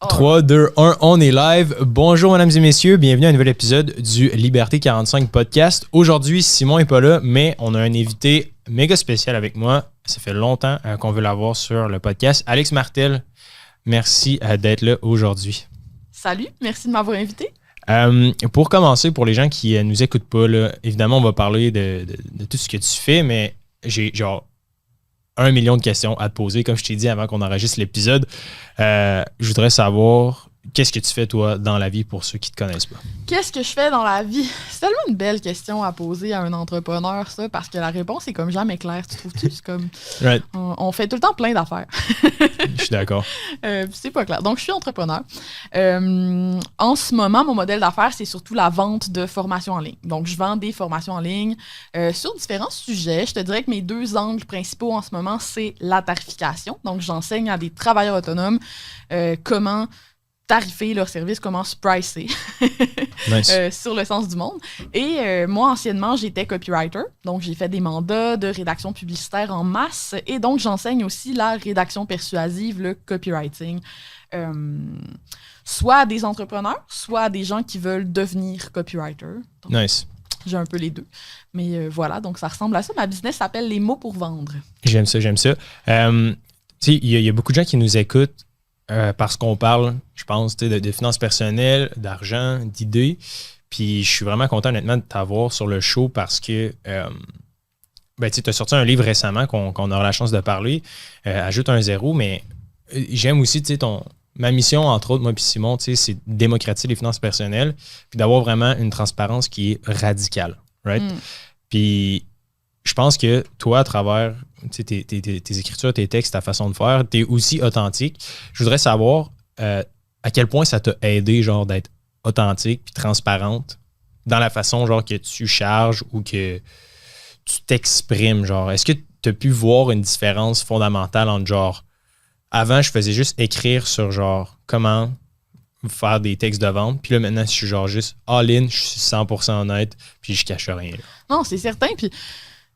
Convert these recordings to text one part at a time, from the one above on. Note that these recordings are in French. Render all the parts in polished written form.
3, 2, 1, on est live. Bonjour mesdames et messieurs, bienvenue à un nouvel épisode du Liberté 45 podcast. Aujourd'hui, Simon n'est pas là, mais on a un invité méga spécial avec moi. Ça fait longtemps qu'on veut l'avoir sur le podcast. Alex Martel, merci d'être là aujourd'hui. Salut, merci de m'avoir invité. Pour commencer, pour les gens qui nous écoutent pas, là, évidemment, on va parler de tout ce que tu fais, mais j'ai genre 1 million de questions à te poser, comme je t'ai dit avant qu'on enregistre l'épisode. Je voudrais savoir, qu'est-ce que tu fais, toi, dans la vie, pour ceux qui ne te connaissent pas? Qu'est-ce que je fais dans la vie? C'est tellement une belle question à poser à un entrepreneur, ça, parce que la réponse est comme jamais claire, tu trouves-tu? C'est comme... Right. On fait tout le temps plein d'affaires. Je suis d'accord. C'est pas clair. Donc, je suis entrepreneur. En ce moment, mon modèle d'affaires, c'est surtout la vente de formations en ligne. Donc, je vends des formations en ligne sur différents sujets. Je te dirais que mes 2 angles principaux en ce moment, c'est la tarification. Donc, j'enseigne à des travailleurs autonomes comment tarifer leurs services, comment se pricer Nice. sur le sens du monde. Et moi, anciennement, j'étais copywriter. Donc, j'ai fait des mandats de rédaction publicitaire en masse. Et donc, j'enseigne aussi la rédaction persuasive, le copywriting. Soit à des entrepreneurs, soit à des gens qui veulent devenir copywriter. Donc, Nice. j'ai un peu les deux. Mais voilà, donc ça ressemble à ça. Ma business s'appelle Les mots pour vendre. J'aime ça, j'aime ça. Tu sais, il y a beaucoup de gens qui nous écoutent parce qu'on parle, je pense, de finances personnelles, d'argent, d'idées. Puis je suis vraiment content, honnêtement, de t'avoir sur le show parce que tu as sorti un livre récemment qu'on aura la chance de parler, Ajoute un zéro, mais j'aime aussi, tu sais, ma mission, entre autres, moi et Simon, c'est de démocratiser les finances personnelles puis d'avoir vraiment une transparence qui est radicale. Right? Puis je pense que toi, à travers tes écritures, tes textes, ta façon de faire, tu es aussi authentique. Je voudrais savoir à quel point ça t'a aidé genre d'être authentique puis transparente dans la façon genre que tu charges ou que tu t'exprimes. Genre, est-ce que tu as pu voir une différence fondamentale entre genre avant, je faisais juste écrire sur genre comment faire des textes de vente. Puis là, maintenant, je suis genre juste all-in, je suis 100% honnête, puis je cache rien. Là. Non, c'est certain. Puis,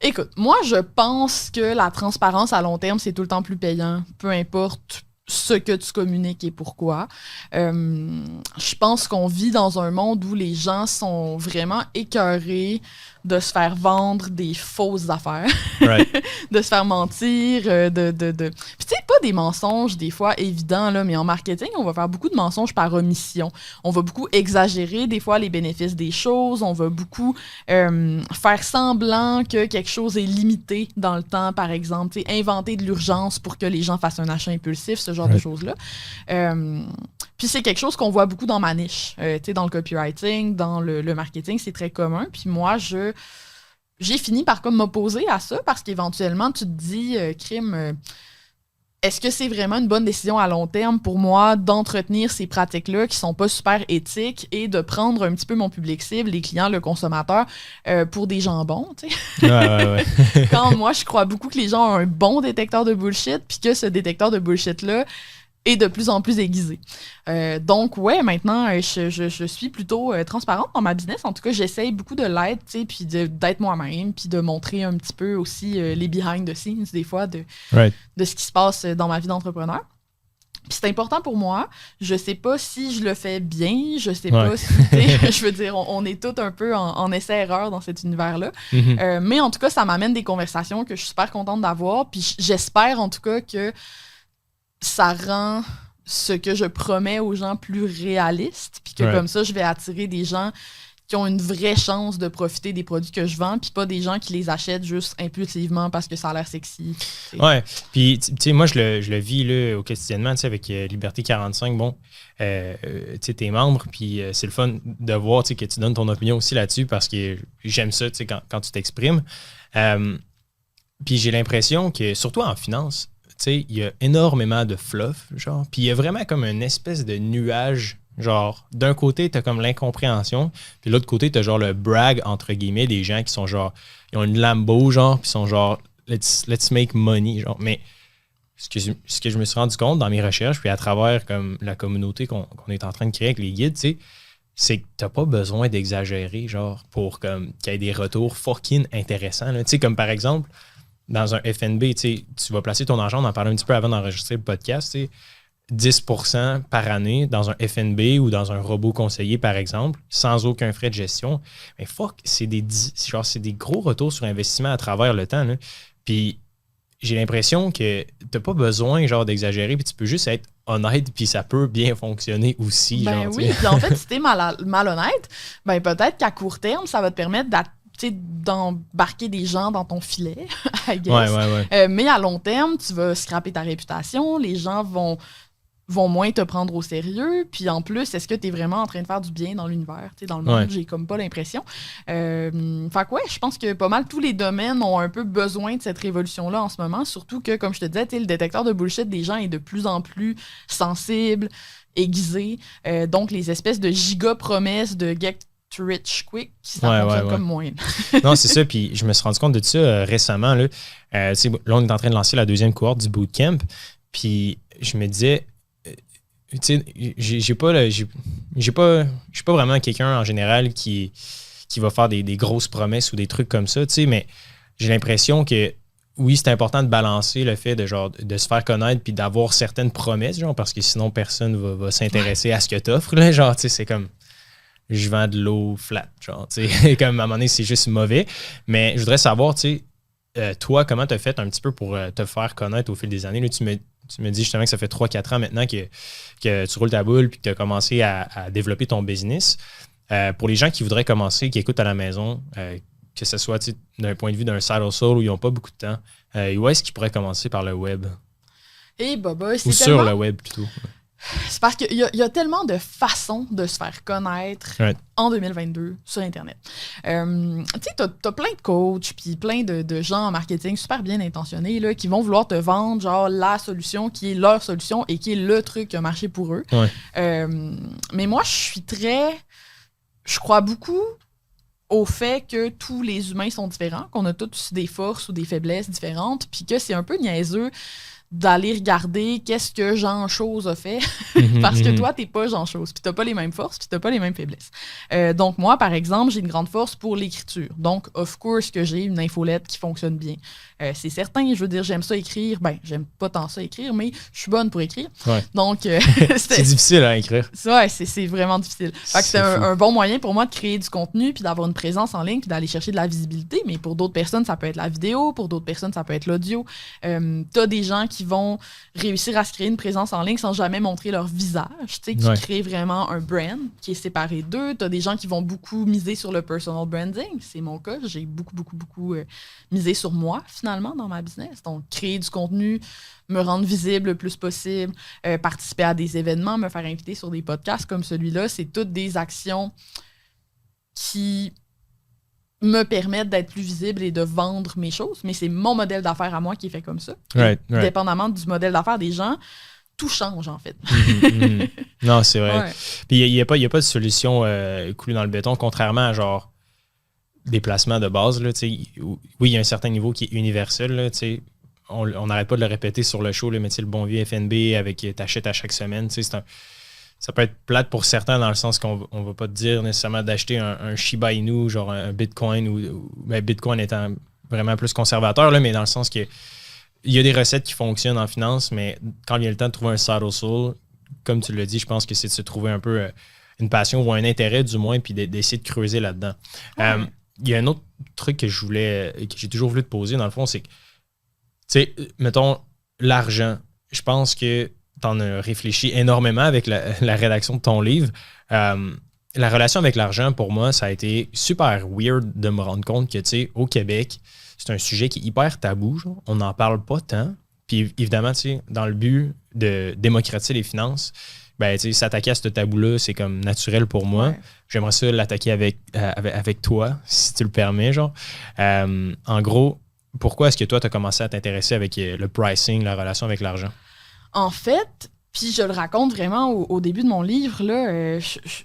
écoute, moi, je pense que la transparence à long terme, c'est tout le temps plus payant. Peu importe ce que tu communiques et pourquoi. Je pense qu'on vit dans un monde où les gens sont vraiment écœurés de se faire vendre des fausses affaires, Right. de se faire mentir, Puis tu sais, pas des mensonges des fois évidents, là, mais en marketing, on va faire beaucoup de mensonges par omission. On va beaucoup exagérer des fois les bénéfices des choses. On va beaucoup faire semblant que quelque chose est limité dans le temps, par exemple. Tu sais, inventer de l'urgence pour que les gens fassent un achat impulsif, ce genre de choses-là. Puis c'est quelque chose qu'on voit beaucoup dans ma niche. Tu sais, dans le copywriting, dans le marketing, c'est très commun. Puis moi, j'ai fini par comme m'opposer à ça parce qu'éventuellement, tu te dis, crime, est-ce que c'est vraiment une bonne décision à long terme pour moi d'entretenir ces pratiques-là qui sont pas super éthiques et de prendre un petit peu mon public cible, les clients, le consommateur, pour des jambons, tu sais? Ouais. Quand moi, je crois beaucoup que les gens ont un bon détecteur de bullshit puis que ce détecteur de bullshit-là est de plus en plus aiguisé. Donc, ouais, maintenant, je suis plutôt transparente dans ma business. En tout cas, j'essaye beaucoup de l'être, tu sais, puis d'être moi-même, puis de montrer un petit peu aussi les behind the scenes, des fois, de ce qui se passe dans ma vie d'entrepreneur. Puis c'est important pour moi. Je sais pas si je le fais bien, je sais pas si, je veux dire, on est tous un peu en essai-erreur dans cet univers-là. Mais en tout cas, ça m'amène des conversations que je suis super contente d'avoir. Puis j'espère en tout cas que ça rend ce que je promets aux gens plus réaliste, puis que comme ça, je vais attirer des gens qui ont une vraie chance de profiter des produits que je vends, puis pas des gens qui les achètent juste impulsivement parce que ça a l'air sexy. T'sais. Ouais, puis tu sais, moi, je le vis là, au quotidiennement, tu sais, avec Liberté 45, bon, tu sais, t'es membre, puis c'est le fun de voir, tu sais, que tu donnes ton opinion aussi là-dessus, parce que j'aime ça, tu sais, quand tu t'exprimes. Puis j'ai l'impression que, surtout en finance, tu sais, il y a énormément de fluff, genre, puis il y a vraiment comme une espèce de nuage, genre, d'un côté, t'as comme l'incompréhension, puis de l'autre côté, t'as genre le brag, entre guillemets, des gens qui sont genre, ils ont une Lambo, genre, puis sont genre, let's make money, genre, mais ce que je me suis rendu compte dans mes recherches, puis à travers comme la communauté qu'on est en train de créer avec les guides, tu sais, c'est que t'as pas besoin d'exagérer, genre, pour comme qu'il y ait des retours fucking intéressants, là. Tu sais, comme par exemple, dans un FNB, tu vas placer ton argent, on en parlait un petit peu avant d'enregistrer le podcast, 10% par année dans un FNB ou dans un robot conseiller, par exemple, sans aucun frais de gestion, mais c'est des gros retours sur investissement à travers le temps. Là. Puis j'ai l'impression que t'as pas besoin genre d'exagérer, puis tu peux juste être honnête, puis ça peut bien fonctionner aussi. Ben genre, oui, puis en fait, si t'es malhonnête, ben peut-être qu'à court terme, ça va te permettre d'embarquer des gens dans ton filet, I guess. Ouais. Mais à long terme, tu vas scraper ta réputation, les gens vont moins te prendre au sérieux. Puis en plus, est-ce que tu es vraiment en train de faire du bien dans l'univers? Dans le monde, j'ai comme pas l'impression. Fait que ouais, je pense que pas mal tous les domaines ont un peu besoin de cette révolution-là en ce moment. Surtout que, comme je te disais, le détecteur de bullshit des gens est de plus en plus sensible, aiguisé. Donc, les espèces de giga-promesses de get rich quick, ça fonctionne comme moins. Non, c'est ça. Puis je me suis rendu compte de ça récemment. Là, là, on est en train de lancer la 2e cohorte du bootcamp. Puis je me disais... Tu sais, je suis pas vraiment quelqu'un en général qui va faire des grosses promesses ou des trucs comme ça, tu sais, mais j'ai l'impression que oui, c'est important de balancer le fait de se faire connaître puis d'avoir certaines promesses, genre, parce que sinon personne va s'intéresser à ce que tu offres, là, genre, tu sais, c'est comme je vends de l'eau flat, genre, tu sais, comme à un moment donné, c'est juste mauvais, mais je voudrais savoir, tu sais, toi, comment tu as fait un petit peu pour te faire connaître au fil des années, là, tu me dis justement que ça fait 3-4 ans maintenant que tu roules ta boule et que tu as commencé à développer ton business. Pour les gens qui voudraient commencer, qui écoutent à la maison, que ce soit d'un point de vue d'un side hustle où ils n'ont pas beaucoup de temps, où est-ce qu'ils pourraient commencer par le web? Ou sur le web plutôt. C'est parce qu'il y a tellement de façons de se faire connaître en 2022 sur Internet. Tu sais, t'as plein de coachs puis plein de gens en marketing super bien intentionnés là, qui vont vouloir te vendre genre la solution qui est leur solution et qui est le truc qui a marché pour eux. Mais moi, je crois beaucoup au fait que tous les humains sont différents, qu'on a tous des forces ou des faiblesses différentes, puis que c'est un peu niaiseux d'aller regarder qu'est-ce que Jean-Chose a fait parce que toi, t'es pas Jean-Chose, puis t'as pas les mêmes forces, puis t'as pas les mêmes faiblesses. Donc moi, par exemple, j'ai une grande force pour l'écriture. Donc, of course que j'ai une infolette qui fonctionne bien. C'est certain, je veux dire, j'aime ça écrire. Ben, j'aime pas tant ça écrire, mais je suis bonne pour écrire. Donc, c'est difficile à écrire. Ouais, c'est vraiment difficile. Fait que c'est un bon moyen pour moi de créer du contenu, puis d'avoir une présence en ligne, puis d'aller chercher de la visibilité. Mais pour d'autres personnes, ça peut être la vidéo. Pour d'autres personnes, ça peut être l'audio. T'as des gens qui vont réussir à se créer une présence en ligne sans jamais montrer leur visage, tu sais, qui créent vraiment un brand qui est séparé d'eux. T'as des gens qui vont beaucoup miser sur le personal branding. C'est mon cas. J'ai beaucoup misé sur moi, finalement, dans ma business. Donc, créer du contenu, me rendre visible le plus possible, participer à des événements, me faire inviter sur des podcasts comme celui-là, c'est toutes des actions qui me permettent d'être plus visible et de vendre mes choses. Mais c'est mon modèle d'affaires à moi qui est fait comme ça. Dépendamment du modèle d'affaires des gens, tout change, en fait. Non, c'est vrai. Puis il n'y a pas de solution coulée dans le béton, contrairement à genre des placements de base. Là, oui, il y a un certain niveau qui est universel. Là, on n'arrête pas de le répéter sur le show, là, mais le bon vieux FNB avec t'achètes à chaque semaine. Ça peut être plate pour certains dans le sens qu'on ne va pas te dire nécessairement d'acheter un Shiba Inu, genre un Bitcoin, ou Bitcoin étant vraiment plus conservateur, là, mais dans le sens que il y a des recettes qui fonctionnent en finance, mais quand il y a le temps de trouver un side hustle, comme tu l'as dit, je pense que c'est de se trouver un peu une passion ou un intérêt du moins, puis d'essayer de creuser là-dedans. Il y a un autre truc que j'ai toujours voulu te poser, dans le fond, c'est que, tu sais, mettons, l'argent. Je pense que tu en as réfléchi énormément avec la rédaction de ton livre. La relation avec l'argent, pour moi, ça a été super weird de me rendre compte que, tu sais, au Québec, c'est un sujet qui est hyper tabou. Genre. On n'en parle pas tant. Puis évidemment, tu sais, dans le but de démocratiser les finances, ben, tu sais, s'attaquer à ce tabou-là, c'est comme naturel pour moi. J'aimerais ça l'attaquer avec toi, si tu le permets, genre. En gros, pourquoi est-ce que toi, tu as commencé à t'intéresser avec le pricing, la relation avec l'argent? En fait, puis je le raconte vraiment au début de mon livre, là,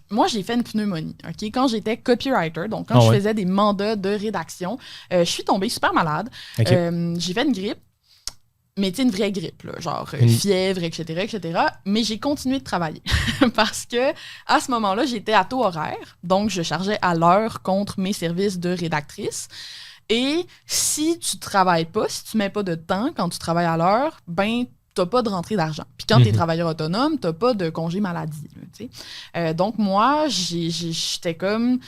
moi, j'ai fait une pneumonie. Okay? Quand j'étais copywriter, donc quand je faisais des mandats de rédaction, je suis tombée super malade. J'ai fait une grippe. Mais tu sais, une vraie grippe, là, genre fièvre, etc. Mais j'ai continué de travailler parce que à ce moment-là, j'étais à taux horaire. Donc, je chargeais à l'heure contre mes services de rédactrice. Et si tu travailles pas, si tu mets pas de temps quand tu travailles à l'heure, ben t'as pas de rentrée d'argent. Puis quand t'es travailleur autonome, t'as pas de congé maladie. Là, donc moi, j'étais comme...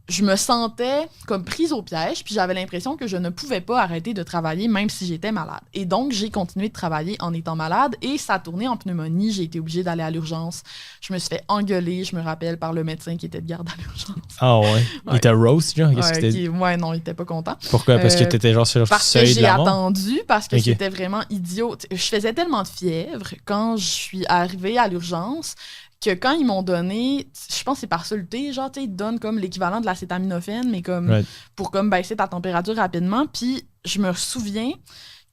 Je me sentais comme prise au piège, puis j'avais l'impression que je ne pouvais pas arrêter de travailler même si j'étais malade. Et donc, j'ai continué de travailler en étant malade et ça a tourné en pneumonie. J'ai été obligée d'aller à l'urgence. Je me suis fait engueuler, je me rappelle, par le médecin qui était de garde à l'urgence. Ah ouais? Il était roast, genre? Ouais, non, il était pas content. Pourquoi? Parce que t'étais genre sur le seuil de la mort? Parce que j'ai attendu, parce que c'était vraiment idiot. Je faisais tellement de fièvre quand je suis arrivée à l'urgence que quand ils m'ont donné, je pense que c'est par soluté, genre, tu sais, ils te donnent comme l'équivalent de l'acétaminophène, mais comme pour comme baisser ta température rapidement. Puis je me souviens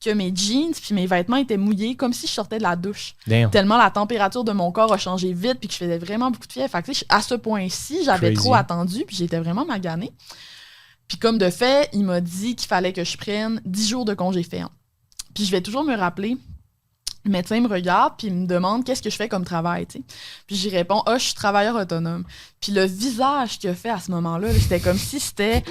que mes jeans puis mes vêtements étaient mouillés comme si je sortais de la douche. Damn. Tellement la température de mon corps a changé vite puis que je faisais vraiment beaucoup de fièvre. Fait que, à ce point-ci, j'avais trop attendu puis j'étais vraiment maganée. Puis comme de fait, il m'a dit qu'il fallait que je prenne 10 jours de congé ferme. Puis je vais toujours me rappeler, le médecin me regarde puis il me demande qu'est-ce que je fais comme travail, tu sais. Puis j'y réponds, je suis travailleur autonome. Puis le visage qu'il a fait à ce moment-là, c'était comme si c'était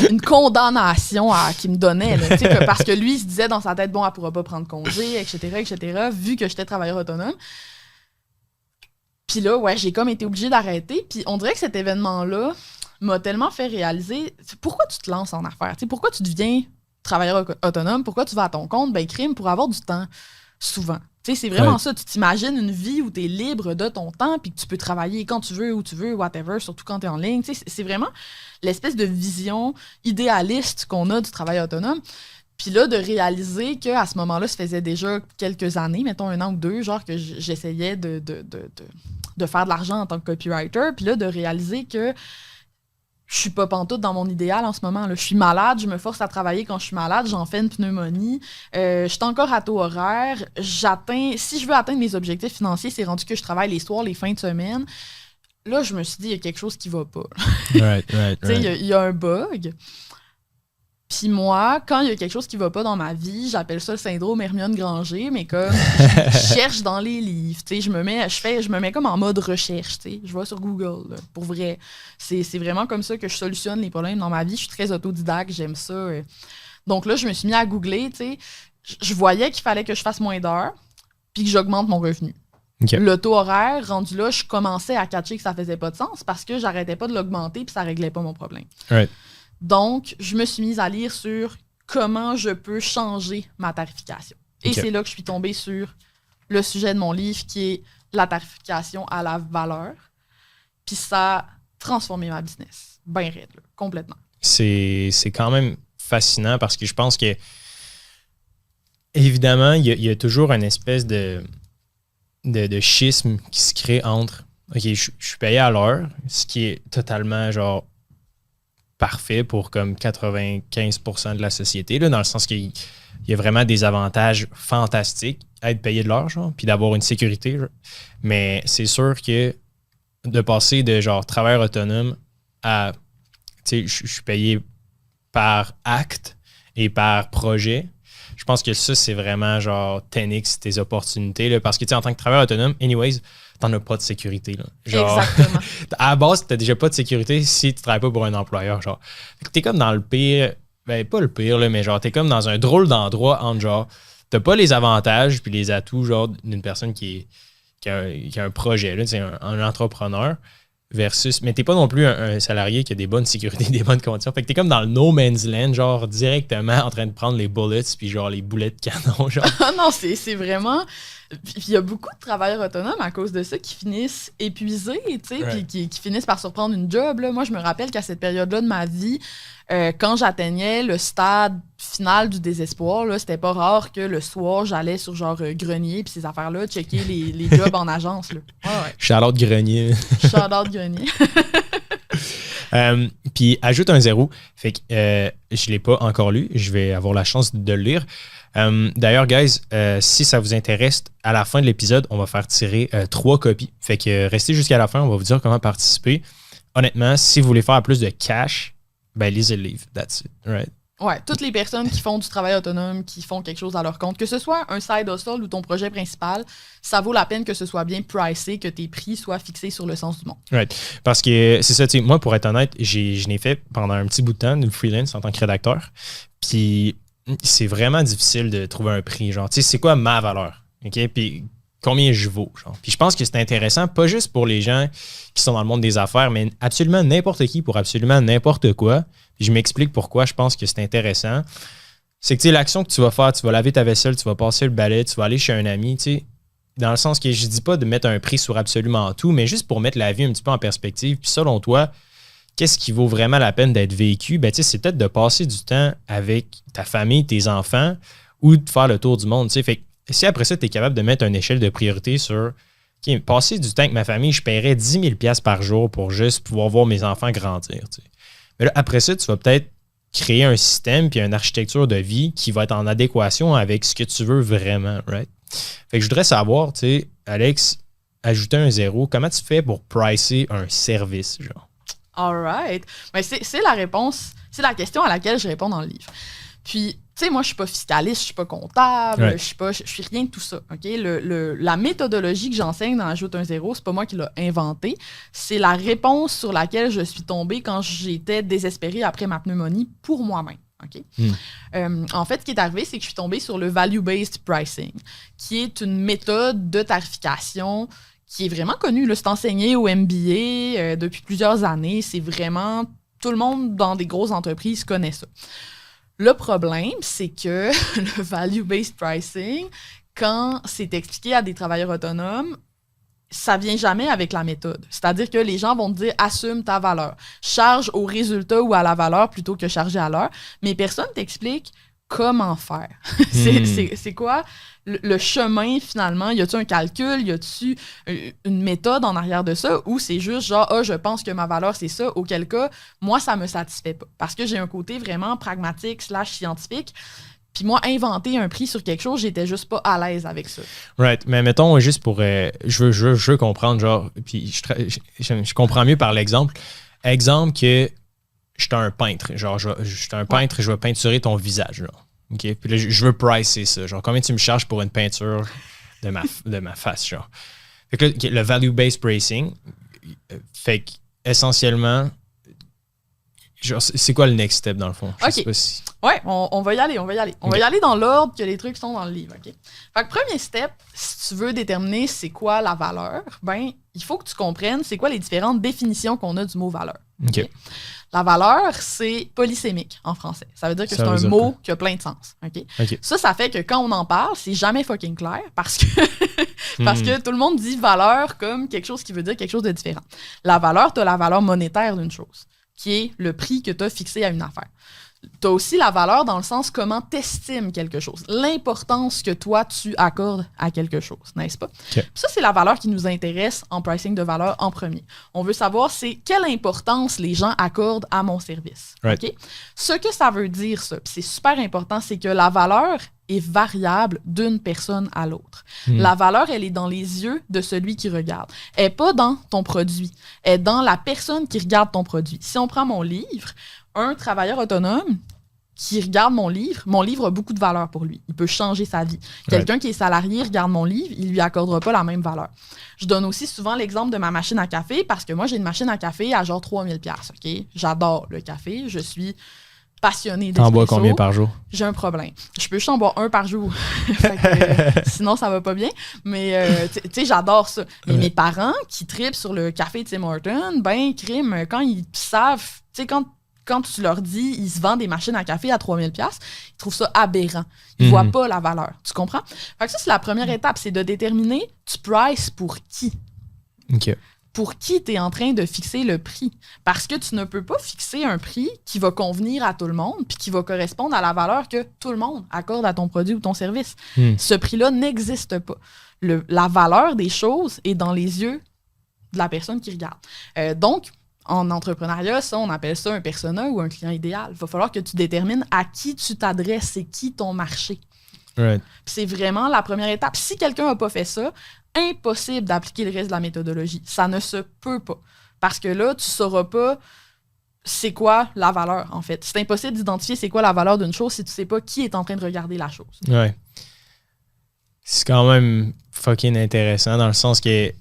une condamnation qu'il me donnait, là, parce que lui, il se disait dans sa tête, bon, elle pourra pas prendre congé, etc., vu que j'étais travailleur autonome. Puis là, ouais, j'ai comme été obligée d'arrêter. Puis on dirait que cet événement-là m'a tellement fait réaliser, pourquoi tu te lances en affaires? T'sais, pourquoi tu deviens travailleur autonome? Pourquoi tu vas à ton compte? Ben, crime pour avoir du temps. Souvent. Tu sais, c'est vraiment ça. Tu t'imagines une vie où tu es libre de ton temps puis que tu peux travailler quand tu veux, où tu veux, whatever, surtout quand tu es en ligne. Tu sais, c'est vraiment l'espèce de vision idéaliste qu'on a du travail autonome. Puis là, de réaliser qu'à ce moment-là, ça faisait déjà quelques années, mettons 1 an ou 2, genre que j'essayais de faire de l'argent en tant que copywriter. Puis là, de réaliser que je suis pas pantoute dans mon idéal en ce moment. Là. Je suis malade, je me force à travailler quand je suis malade, j'en fais une pneumonie. Je suis encore à taux horaire. Si je veux atteindre mes objectifs financiers, c'est rendu que je travaille les soirs, les fins de semaine. Là, je me suis dit, il y a quelque chose qui va pas. Right. Il y a un bug. Puis moi, quand il y a quelque chose qui va pas dans ma vie, j'appelle ça le syndrome Hermione Granger, mais comme je cherche dans les livres, tu sais, je me mets comme en mode recherche, tu sais, je vais sur Google, là, pour vrai. C'est vraiment comme ça que je solutionne les problèmes dans ma vie. Je suis très autodidacte, j'aime ça. Donc là, je me suis mis à googler, tu sais, je voyais qu'il fallait que je fasse moins d'heures, puis que j'augmente mon revenu. Okay. Le taux horaire, rendu là, je commençais à catcher que ça faisait pas de sens parce que j'arrêtais pas de l'augmenter puis ça réglait pas mon problème. Right. Donc, je me suis mise à lire sur comment je peux changer ma tarification. Et c'est là que je suis tombée sur le sujet de mon livre qui est la tarification à la valeur. Puis ça a transformé ma business. Ben raide, là, complètement. C'est quand même fascinant parce que je pense que, évidemment, il y a toujours une espèce de schisme qui se crée entre OK, je suis payé à l'heure, ce qui est totalement genre parfait pour comme 95% de la société, là, dans le sens qu'il y a vraiment des avantages fantastiques à être payé de l'heure, genre, puis d'avoir une sécurité. Genre. Mais c'est sûr que de passer de genre travailleur autonome à, tu sais, je suis payé par acte et par projet, je pense que ça, c'est vraiment genre 10x tes opportunités, là, parce que tu sais, en tant que travailleur autonome, anyways, t'en as pas de sécurité. Là. Genre, exactement. À la base, t'as déjà pas de sécurité si tu travailles pas pour un employeur. Genre. T'es comme dans le pire, ben pas le pire, là, mais genre t'es comme dans un drôle d'endroit entre genre, t'as pas les avantages puis les atouts genre d'une personne qui a un projet, là, un entrepreneur, versus, mais t'es pas non plus un salarié qui a des bonnes sécurités, des bonnes conditions. Fait que t'es comme dans le no man's land, genre directement en train de prendre les bullets puis genre les boulets de canon. Genre. Non, c'est vraiment... Puis il y a beaucoup de travailleurs autonomes à cause de ça qui finissent épuisés, tu sais, puis qui finissent par surprendre une job. Là. Moi, je me rappelle qu'à cette période-là de ma vie, quand j'atteignais le stade final du désespoir, là, c'était pas rare que le soir, j'allais sur genre Grenier puis ces affaires-là, checker les jobs en agence. Là. Charlotte Grenier. Charlotte Grenier. Puis ajoute un 0. Fait que je l'ai pas encore lu. Je vais avoir la chance de le lire. D'ailleurs, guys, si ça vous intéresse, à la fin de l'épisode, on va faire tirer 3 copies. Fait que restez jusqu'à la fin, on va vous dire comment participer. Honnêtement, si vous voulez faire plus de cash, ben lisez le livre. That's it. Right? Ouais, toutes les personnes qui font du travail autonome, qui font quelque chose à leur compte, que ce soit un side hustle ou ton projet principal, ça vaut la peine que ce soit bien pricé, que tes prix soient fixés sur le sens du monde. Right. Parce que c'est ça, tu sais, moi, pour être honnête, je n'ai fait pendant un petit bout de temps du freelance en tant que rédacteur. Puis c'est vraiment difficile de trouver un prix. Genre, tu sais, c'est quoi ma valeur? OK? Puis combien je vaux, genre. Puis je pense que c'est intéressant, pas juste pour les gens qui sont dans le monde des affaires, mais absolument n'importe qui pour absolument n'importe quoi. Puis je m'explique pourquoi je pense que c'est intéressant. C'est que, tu sais, l'action que tu vas faire, tu vas laver ta vaisselle, tu vas passer le balai, tu vas aller chez un ami, tu sais, dans le sens que je dis pas de mettre un prix sur absolument tout, mais juste pour mettre la vie un petit peu en perspective. Puis selon toi, qu'est-ce qui vaut vraiment la peine d'être vécu? Ben, tu sais, c'est peut-être de passer du temps avec ta famille, tes enfants, ou de faire le tour du monde, tu sais. Fait que si après ça, tu es capable de mettre une échelle de priorité sur OK, passer du temps avec ma famille, je paierais 10 000 $ par jour pour juste pouvoir voir mes enfants grandir. Tu sais. Mais là, après ça, tu vas peut-être créer un système puis une architecture de vie qui va être en adéquation avec ce que tu veux vraiment, right? Fait que je voudrais savoir, tu sais, Alex, ajouter un zéro, comment tu fais pour pricer un service, genre? All right. Mais c'est la réponse, c'est la question à laquelle je réponds dans le livre. Puis, tu sais, moi, je suis pas fiscaliste, je suis pas comptable, Ouais. je suis rien de tout ça, OK? La méthodologie que j'enseigne dans Ajoute un zéro, c'est pas moi qui l'ai inventée. C'est la réponse sur laquelle je suis tombée quand j'étais désespérée après ma pneumonie pour moi-même, OK? En fait, ce qui est arrivé, c'est que je suis tombée sur le value-based pricing, qui est une méthode de tarification qui est vraiment connue. Là, c'est enseigné au MBA depuis plusieurs années. C'est vraiment... Tout le monde dans des grosses entreprises connaît ça. Le problème, c'est que le value-based pricing, quand c'est expliqué à des travailleurs autonomes, ça vient jamais avec la méthode. C'est-à-dire que les gens vont te dire « assume ta valeur ». Charge au résultat ou à la valeur plutôt que charger à l'heure. Mais personne t'explique comment faire. C'est quoi le chemin, finalement? Y a-tu un calcul? Y a-tu une méthode en arrière de ça? Ou c'est juste genre, je pense que ma valeur, c'est ça. Auquel cas, moi, ça me satisfait pas. Parce que j'ai un côté vraiment pragmatique / scientifique. Puis moi, inventer un prix sur quelque chose, j'étais juste pas à l'aise avec ça. Right. Mais mettons, juste pour... je veux comprendre, genre... Puis je comprends mieux par l'exemple. Exemple que je suis un peintre. Genre, je suis un peintre et je vais peinturer ton visage, genre. OK? Puis là, je veux pricer ça. Genre, combien tu me charges pour une peinture de ma face, genre? Fait que là, le value-based pricing, fait que essentiellement, genre, c'est quoi le next step dans le fond? Je sais pas si... Ouais, on va y aller. On va y aller dans l'ordre que les trucs sont dans le livre, OK? Fait que premier step, si tu veux déterminer c'est quoi la valeur, ben, il faut que tu comprennes c'est quoi les différentes définitions qu'on a du mot valeur. OK. La valeur, c'est polysémique en français. Ça veut dire que c'est un mot qui a plein de sens. OK? Ça fait que quand on en parle, c'est jamais fucking clair parce que tout le monde dit valeur comme quelque chose qui veut dire quelque chose de différent. La valeur, tu as la valeur monétaire d'une chose, qui est le prix que tu as fixé à une affaire. Tu as aussi la valeur dans le sens comment tu estimes quelque chose, l'importance que toi, tu accordes à quelque chose, n'est-ce pas? Okay. Ça, c'est la valeur qui nous intéresse en pricing de valeur en premier. On veut savoir c'est quelle importance les gens accordent à mon service. Right. Okay? Ce que ça veut dire, ça, puis c'est super important, c'est que la valeur est variable d'une personne à l'autre. La valeur, elle est dans les yeux de celui qui regarde. Elle n'est pas dans ton produit. Elle est dans la personne qui regarde ton produit. Si on prend mon livre, un travailleur autonome qui regarde mon livre a beaucoup de valeur pour lui. Il peut changer sa vie. Quelqu'un qui est salarié regarde mon livre, il lui accordera pas la même valeur. Je donne aussi souvent l'exemple de ma machine à café parce que moi, j'ai une machine à café à genre 3000 $. OK? J'adore le café. Je suis passionnée d'espresso. T'en bois combien par jour? J'ai un problème. Je peux juste en boire un par jour. Sinon, ça va pas bien. Mais, tu sais, j'adore ça. Mais mes parents qui tripent sur le café de Tim Hortons, ben, crime, quand ils savent, tu sais, quand tu leur dis ils se vendent des machines à café à 3000 $, ils trouvent ça aberrant. Ils voient pas la valeur. Tu comprends? Fait que ça, c'est la première étape, c'est de déterminer tu prices pour qui. OK. Pour qui tu es en train de fixer le prix. Parce que tu ne peux pas fixer un prix qui va convenir à tout le monde puis qui va correspondre à la valeur que tout le monde accorde à ton produit ou ton service. Ce prix-là n'existe pas. La valeur des choses est dans les yeux de la personne qui regarde. Donc, en entrepreneuriat, ça, on appelle ça un persona ou un client idéal. Il va falloir que tu détermines à qui tu t'adresses, c'est qui ton marché. Right. C'est vraiment la première étape. Si quelqu'un n'a pas fait ça, impossible d'appliquer le reste de la méthodologie. Ça ne se peut pas. Parce que là, tu ne sauras pas c'est quoi la valeur, en fait. C'est impossible d'identifier c'est quoi la valeur d'une chose si tu ne sais pas qui est en train de regarder la chose. Ouais. C'est quand même fucking intéressant dans le sens que,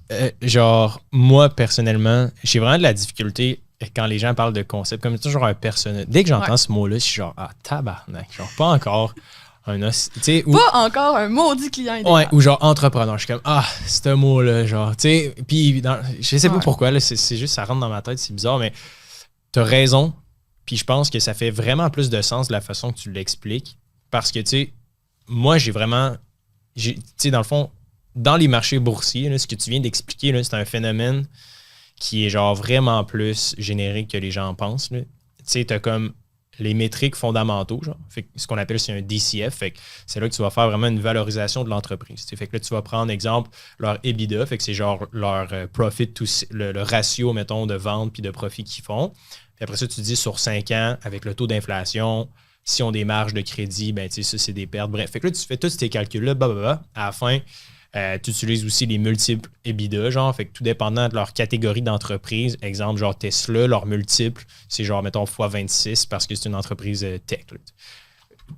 genre, moi, personnellement, j'ai vraiment de la difficulté quand les gens parlent de concept, comme toujours un personnage. Dès que j'entends ce mot-là, je suis genre, tabarnak, genre, pas encore. tu sais, ou, Pas encore un maudit client idéal. ouais, ou genre entrepreneur. Je suis comme, ce mot-là, genre, tu sais. Puis, je sais pas pourquoi, là, c'est juste, ça rentre dans ma tête, c'est bizarre, mais t'as raison. Puis je pense que ça fait vraiment plus de sens de la façon que tu l'expliques. Parce que, tu sais, moi, tu sais, dans le fond, dans les marchés boursiers, là, ce que tu viens d'expliquer, là, c'est un phénomène qui est genre vraiment plus générique que les gens pensent. Tu sais, tu as comme les métriques fondamentaux, genre. Fait que ce qu'on appelle, c'est un DCF. Fait que c'est là que tu vas faire vraiment une valorisation de l'entreprise. Fait que là, tu vas prendre, exemple, leur EBITDA. Fait que c'est genre leur profit, le ratio, mettons, de vente puis de profit qu'ils font. Puis après ça, tu dis sur 5 ans, avec le taux d'inflation, si on a des marges de crédit, ben, tu sais, ça, c'est des pertes. Bref, fait que là, tu fais tous tes calculs-là, à la fin, tu utilises aussi les multiples EBITDA, genre, fait que tout dépendant de leur catégorie d'entreprise, exemple, genre Tesla, leur multiple, c'est genre, mettons, x26 parce que c'est une entreprise tech. Là.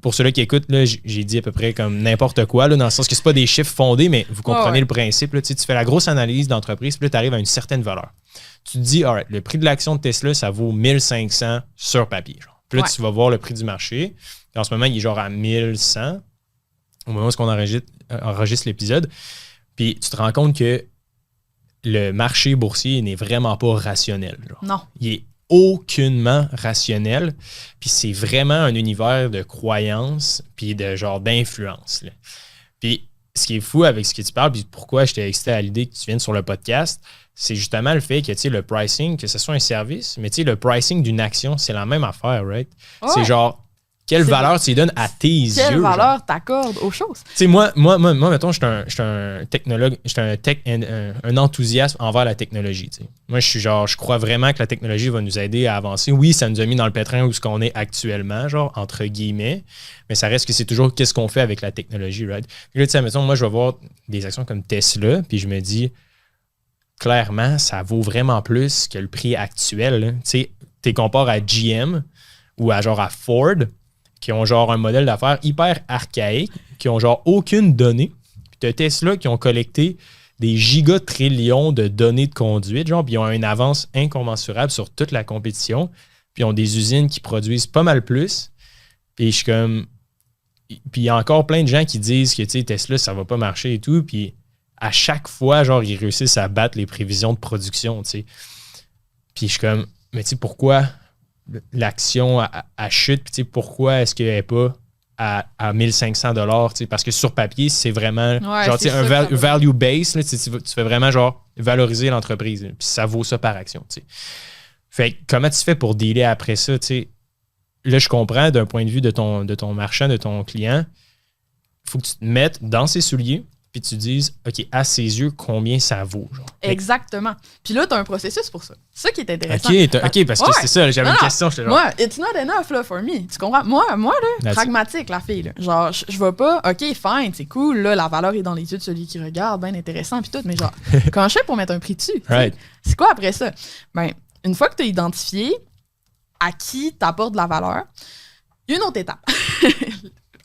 Pour ceux-là qui écoutent, là, j'ai dit à peu près comme n'importe quoi, là, dans le sens que c'est pas des chiffres fondés, mais vous comprenez le principe. Là, tu fais la grosse analyse d'entreprise, puis là, tu arrives à une certaine valeur. Tu te dis, alright, le prix de l'action de Tesla, ça vaut 1500 sur papier. Genre. Puis là, tu vas voir le prix du marché. Et en ce moment, il est genre à 1100 au moment où on enregistre l'épisode. Puis tu te rends compte que le marché boursier n'est vraiment pas rationnel. Genre. Non. Il est aucunement rationnel. Puis c'est vraiment un univers de croyances puis de genre d'influence. Là. Puis ce qui est fou avec ce que tu parles, puis pourquoi j'étais excité à l'idée que tu viennes sur le podcast, c'est justement le fait que tu sais, le pricing, que ce soit un service, mais tu sais, le pricing d'une action, c'est la même affaire, right? Ouais. C'est genre, quelle valeur tu lui donnes à tes yeux? Quelle valeur t'accordes aux choses? Tu sais, moi, mettons, je suis un technologue, je suis un enthousiasme envers la technologie. T'sais. Moi, je crois vraiment que la technologie va nous aider à avancer. Oui, ça nous a mis dans le pétrin où ce qu'on est actuellement, genre, entre guillemets, mais ça reste que c'est toujours qu'est-ce qu'on fait avec la technologie, right? Puis là, tu sais, mettons, moi, je vais voir des actions comme Tesla, puis je me dis, clairement, ça vaut vraiment plus que le prix actuel. Tu sais, tu compares à GM ou à genre à Ford, qui ont genre un modèle d'affaires hyper archaïque, qui ont genre aucune donnée. Puis tu as Tesla qui ont collecté des gigatrillions de données de conduite, genre, puis ils ont une avance incommensurable sur toute la compétition. Puis ils ont des usines qui produisent pas mal plus. Puis je suis comme. Puis il y a encore plein de gens qui disent que tu sais, Tesla, ça va pas marcher et tout. Puis à chaque fois, genre, ils réussissent à battre les prévisions de production, tu sais. Puis je suis comme, mais tu sais, pourquoi l'action a chute, puis tu sais, pourquoi est-ce qu'elle n'est pas à 1500 $, parce que sur papier, c'est vraiment genre, un value base, là, tu fais vraiment genre valoriser l'entreprise, puis ça vaut ça par action. T'sais. Fait que comment tu fais pour dealer après ça? T'sais? Là, je comprends d'un point de vue de ton marchand, de ton client, il faut que tu te mettes dans ses souliers, puis tu dises, OK, à ses yeux, combien ça vaut? Genre. Exactement. Puis là, tu as un processus pour ça. C'est ça qui est intéressant. OK, parce que c'est ça, j'avais une question. Genre... Moi, it's not enough là, for me. Tu comprends? Moi là, pragmatique, la fille. Là. Genre, je vais pas, OK, fine, c'est cool, là, la valeur est dans les yeux de celui qui regarde, bien intéressant, puis tout, mais genre, comment je fais pour mettre un prix dessus? Right. C'est quoi après ça? Ben, une fois que tu as identifié à qui t'apportes de la valeur, il y a une autre étape.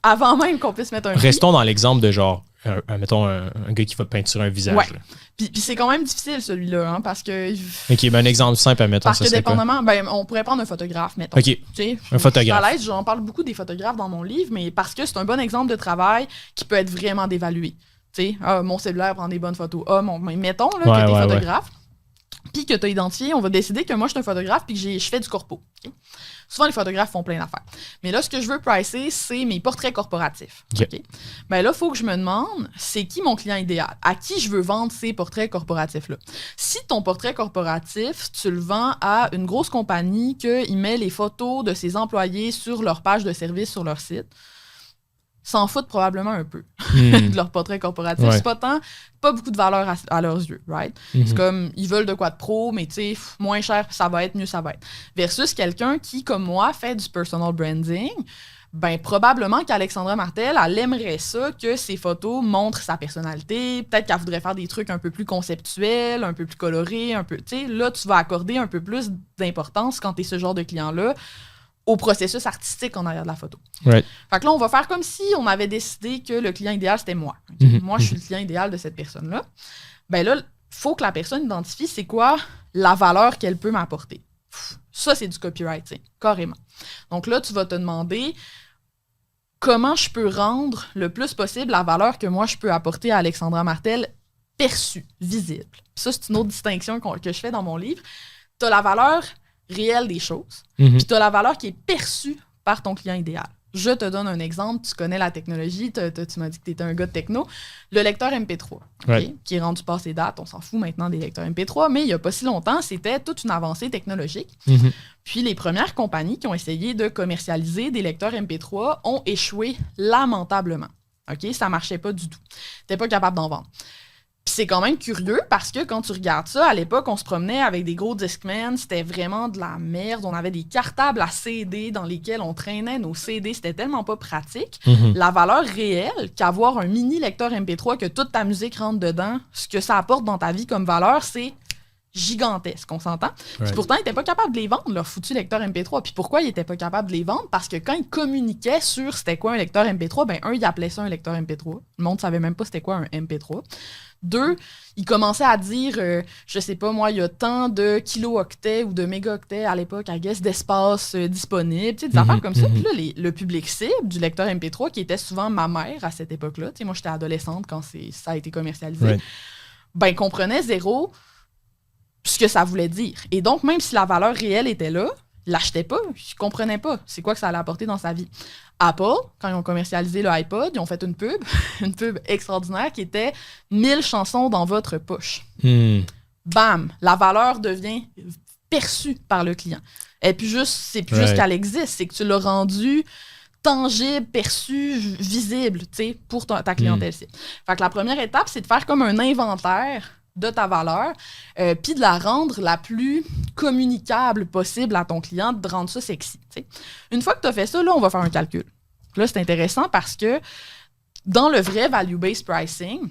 Avant même qu'on puisse mettre un prix. Restons dans l'exemple de genre, mettons, un gars qui va peinturer un visage. Ouais. Puis c'est quand même difficile, celui-là, hein, parce que... OK, ben un exemple simple, mettons, parce que dépendamment, ben, on pourrait prendre un photographe, mettons. OK, un photographe. À l'aise, j'en parle beaucoup des photographes dans mon livre, mais parce que c'est un bon exemple de travail qui peut être vraiment dévalué. Tu sais, mon cellulaire prend des bonnes photos. Mettons là, que t'es photographe, puis que tu as identifié, on va décider que moi, je suis un photographe puis que je fais du corpo. Okay? Souvent, les photographes font plein d'affaires. Mais là, ce que je veux pricer, c'est mes portraits corporatifs. Okay? Ben là, il faut que je me demande, c'est qui mon client idéal? À qui je veux vendre ces portraits corporatifs-là? Si ton portrait corporatif, tu le vends à une grosse compagnie qui met les photos de ses employés sur leur page de service sur leur site, s'en foutent probablement un peu de leur portrait corporatif. Ouais. C'est pas beaucoup de valeur à leurs yeux, right? C'est comme, ils veulent de quoi de pro, mais tu sais, moins cher, ça va être, mieux ça va être. Versus quelqu'un qui, comme moi, fait du personal branding, ben probablement qu'Alexandra Martel, elle aimerait ça que ses photos montrent sa personnalité, peut-être qu'elle voudrait faire des trucs un peu plus conceptuels, un peu plus colorés, un peu, tu sais, là, tu vas accorder un peu plus d'importance quand t'es ce genre de client-là, au processus artistique en arrière de la photo. Right. Fait que là, on va faire comme si on avait décidé que le client idéal, c'était moi. Okay? Moi, je suis le client idéal de cette personne-là. Ben là, il faut que la personne identifie c'est quoi la valeur qu'elle peut m'apporter. Ça, c'est du copywriting, carrément. Donc là, tu vas te demander comment je peux rendre le plus possible la valeur que moi je peux apporter à Alexandra Martel perçue, visible. Puis ça, c'est une autre distinction que je fais dans mon livre. Tu as la valeur réelle des choses, puis tu as la valeur qui est perçue par ton client idéal. Je te donne un exemple. Tu connais la technologie. Tu m'as dit que tu étais un gars de techno. Le lecteur MP3, okay, qui est rendu passé date. On s'en fout maintenant des lecteurs MP3, mais il n'y a pas si longtemps, c'était toute une avancée technologique. Puis les premières compagnies qui ont essayé de commercialiser des lecteurs MP3 ont échoué lamentablement. OK? Ça ne marchait pas du tout. Tu n'étais pas capable d'en vendre. Puis c'est quand même curieux parce que quand tu regardes ça, à l'époque, on se promenait avec des gros Discman, c'était vraiment de la merde. On avait des cartables à CD dans lesquels on traînait nos CD, c'était tellement pas pratique. La valeur réelle qu'avoir un mini lecteur MP3 que toute ta musique rentre dedans, ce que ça apporte dans ta vie comme valeur, c'est gigantesque, on s'entend? Puis pourtant, ils n'étaient pas capables de les vendre, leurs foutus lecteurs MP3. Puis pourquoi ils n'étaient pas capables de les vendre? Parce que quand ils communiquaient sur c'était quoi un lecteur MP3, ben ils appelaient ça un lecteur MP3. Le monde ne savait même pas c'était quoi un MP3. 2, ils commençaient à dire, je sais pas moi, il y a tant de kilo-octets ou de méga-octets à l'époque, I guess, d'espace disponible, tu sais, des affaires comme ça. Puis là, le public cible du lecteur MP3, qui était souvent ma mère à cette époque-là, tu sais, moi j'étais adolescente quand ça a été commercialisé, ben comprenait zéro ce que ça voulait dire. Et donc, même si la valeur réelle était là, ils l'achetaient pas, ils comprenaient pas c'est quoi que ça allait apporter dans sa vie. Apple, quand ils ont commercialisé le iPod, ils ont fait une pub extraordinaire qui était 1000 chansons dans votre poche. Bam! La valeur devient perçue par le client. Et puis c'est plus juste qu'elle existe, c'est que tu l'as rendue tangible, perçue, visible, tu sais, pour ta clientèle. Fait que la première étape, c'est de faire comme un inventaire de ta valeur, puis de la rendre la plus communicable possible à ton client, de rendre ça sexy. T'sais. Une fois que tu as fait ça, là, on va faire un calcul. Là, c'est intéressant parce que dans le vrai value-based pricing,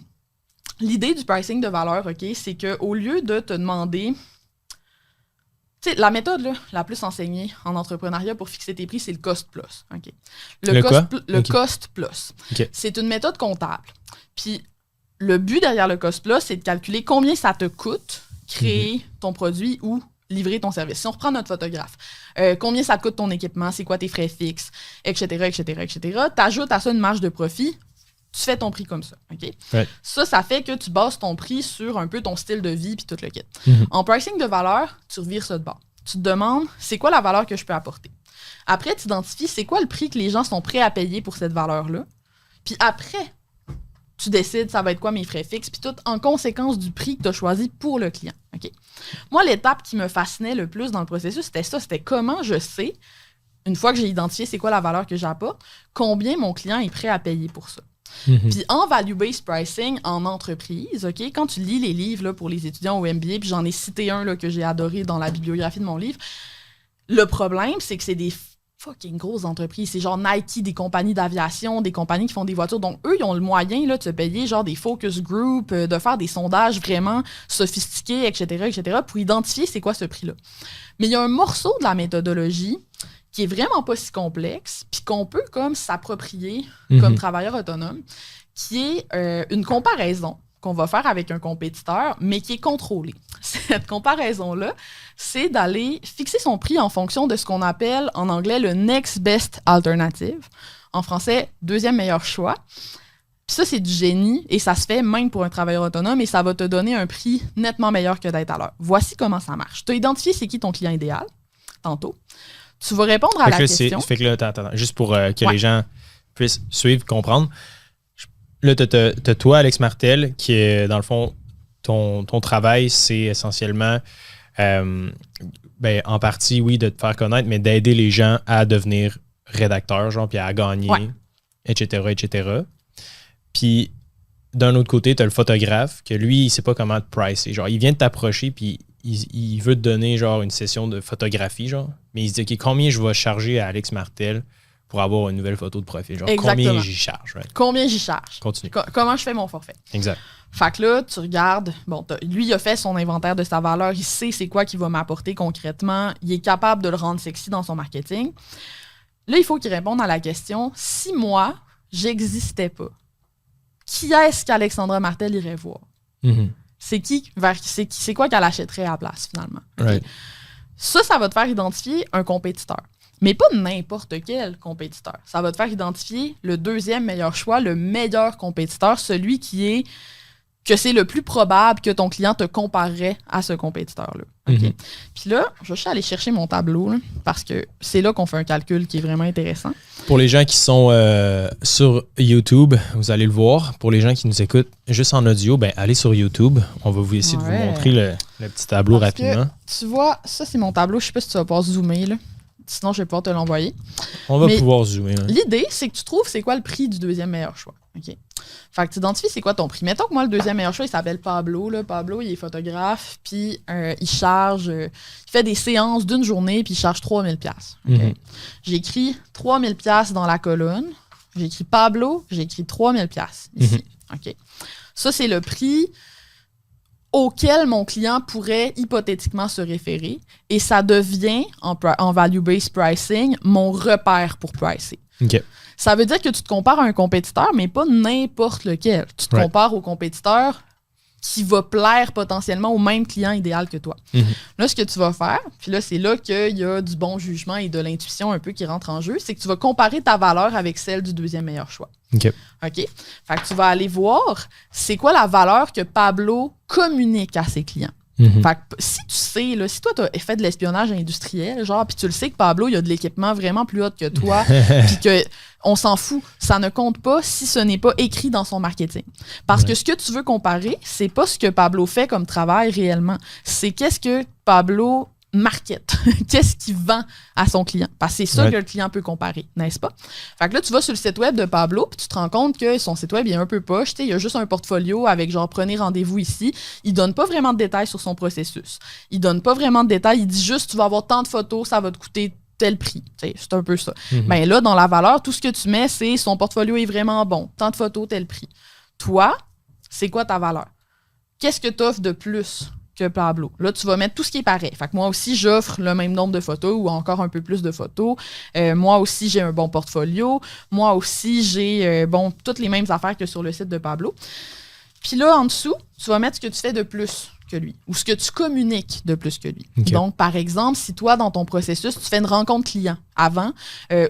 l'idée du pricing de valeur, OK, c'est qu'au lieu de te demander... Tu sais, la méthode là, la plus enseignée en entrepreneuriat pour fixer tes prix, c'est le cost plus. Okay. Le cost plus. Okay. C'est une méthode comptable. Puis, le but derrière le cost plus, c'est de calculer combien ça te coûte créer ton produit ou livrer ton service. Si on reprend notre photographe, combien ça te coûte ton équipement, c'est quoi tes frais fixes, etc., etc., etc. T'ajoutes à ça une marge de profit, tu fais ton prix comme ça. Okay? Ça fait que tu bases ton prix sur un peu ton style de vie puis tout le kit. En pricing de valeur, tu revires ça de bord. Tu te demandes, c'est quoi la valeur que je peux apporter? Après, tu identifies, c'est quoi le prix que les gens sont prêts à payer pour cette valeur-là? Puis après, tu décides, ça va être quoi mes frais fixes, puis tout en conséquence du prix que tu as choisi pour le client. Okay? Moi, l'étape qui me fascinait le plus dans le processus, c'était ça, c'était comment je sais, une fois que j'ai identifié c'est quoi la valeur que j'apporte, combien mon client est prêt à payer pour ça. Puis en value-based pricing, en entreprise, okay, quand tu lis les livres là, pour les étudiants au MBA, puis j'en ai cité un là, que j'ai adoré dans la bibliographie de mon livre, le problème, c'est que c'est des fucking grosses entreprises. C'est genre Nike, des compagnies d'aviation, des compagnies qui font des voitures. Donc, eux, ils ont le moyen là, de se payer genre des focus groups, de faire des sondages vraiment sophistiqués, etc., etc., pour identifier c'est quoi ce prix-là. Mais il y a un morceau de la méthodologie qui est vraiment pas si complexe, puis qu'on peut comme s'approprier comme travailleur autonome, qui est une comparaison qu'on va faire avec un compétiteur, mais qui est contrôlée. Cette comparaison-là, c'est d'aller fixer son prix en fonction de ce qu'on appelle en anglais le next best alternative. En français, deuxième meilleur choix. Puis ça, c'est du génie et ça se fait même pour un travailleur autonome et ça va te donner un prix nettement meilleur que d'être à l'heure. Voici comment ça marche. Tu as identifié c'est qui ton client idéal, tantôt. Tu vas répondre à la question. Fait que là, attends, juste pour que les gens puissent suivre, comprendre. Là, t'as toi, Alex Martel, qui est, dans le fond, ton travail, c'est essentiellement, en partie, oui, de te faire connaître, mais d'aider les gens à devenir rédacteurs, genre, puis à gagner, etc., etc. Puis, d'un autre côté, t'as le photographe, que lui, il sait pas comment te pricer. Genre, il vient de t'approcher, puis il veut te donner, genre, une session de photographie, genre, mais il se dit, OK, combien je vais charger à Alex Martel pour avoir une nouvelle photo de profil. Genre, exactement. Combien j'y charge. Right? Combien j'y charge. Continue. Comment je fais mon forfait. Exact. Fait que là, tu regardes, lui, il a fait son inventaire de sa valeur, il sait c'est quoi qu'il va m'apporter concrètement, il est capable de le rendre sexy dans son marketing. Là, il faut qu'il réponde à la question, si moi, j'existais pas, qui est-ce qu'Alexandra Martel irait voir? C'est quoi qu'elle achèterait à la place, finalement? Okay. Right. Ça va te faire identifier un compétiteur. Mais pas n'importe quel compétiteur. Ça va te faire identifier le deuxième meilleur choix, le meilleur compétiteur, celui que c'est le plus probable que ton client te comparerait à ce compétiteur-là. Okay? Puis là, je vais juste aller chercher mon tableau, là, parce que c'est là qu'on fait un calcul qui est vraiment intéressant. Pour les gens qui sont sur YouTube, vous allez le voir. Pour les gens qui nous écoutent juste en audio, ben allez sur YouTube. On va vous essayer de vous montrer le petit tableau parce rapidement. Que, tu vois, ça, c'est mon tableau. Je sais pas si tu vas pouvoir zoomer, là. Sinon, je vais pouvoir te l'envoyer. On va pouvoir zoomer. Hein. L'idée, c'est que tu trouves c'est quoi le prix du deuxième meilleur choix. OK? Fait que tu identifies c'est quoi ton prix. Mettons que moi, le deuxième meilleur choix, il s'appelle Pablo. Là. Pablo, il est photographe, puis il charge... il fait des séances d'une journée, puis il charge 3000$. Okay? J'écris 3000$ dans la colonne. J'écris Pablo, j'écris 3000$ ici. OK? Ça, c'est le prix auquel mon client pourrait hypothétiquement se référer, et ça devient, en value-based pricing, mon repère pour pricer. Okay. Ça veut dire que tu te compares à un compétiteur, mais pas n'importe lequel. Tu te compares au compétiteur qui va plaire potentiellement au même client idéal que toi. Là, ce que tu vas faire, puis là, c'est là qu'il y a du bon jugement et de l'intuition un peu qui rentre en jeu, c'est que tu vas comparer ta valeur avec celle du deuxième meilleur choix. OK. Fait que tu vas aller voir c'est quoi la valeur que Pablo communique à ses clients. Fait que si tu sais, là, si toi, tu as fait de l'espionnage industriel, genre, puis tu le sais que Pablo, il a de l'équipement vraiment plus haut que toi, puis qu'on s'en fout, ça ne compte pas si ce n'est pas écrit dans son marketing. Parce que ce que tu veux comparer, c'est pas ce que Pablo fait comme travail réellement, c'est qu'est-ce que Pablo market, qu'est-ce qu'il vend à son client. Parce que c'est ça que le client peut comparer, n'est-ce pas? Fait que là, tu vas sur le site web de Pablo, puis tu te rends compte que son site web il est un peu poche. Il y a juste un portfolio avec genre prenez rendez-vous ici. Il donne pas vraiment de détails sur son processus. Il donne pas vraiment de détails. Il dit juste tu vas avoir tant de photos, ça va te coûter tel prix. C'est un peu ça. Ben là, dans la valeur, tout ce que tu mets, c'est son portfolio est vraiment bon. Tant de photos, tel prix. Toi, c'est quoi ta valeur? Qu'est-ce que tu offres de plus que Pablo? Là, tu vas mettre tout ce qui est pareil. Fait que moi aussi, j'offre le même nombre de photos ou encore un peu plus de photos. Moi aussi, j'ai un bon portfolio. Moi aussi, j'ai toutes les mêmes affaires que sur le site de Pablo. Puis là, en dessous, tu vas mettre ce que tu fais de plus que lui ou ce que tu communiques de plus que lui. Okay. Donc, par exemple, si toi, dans ton processus, tu fais une rencontre client avant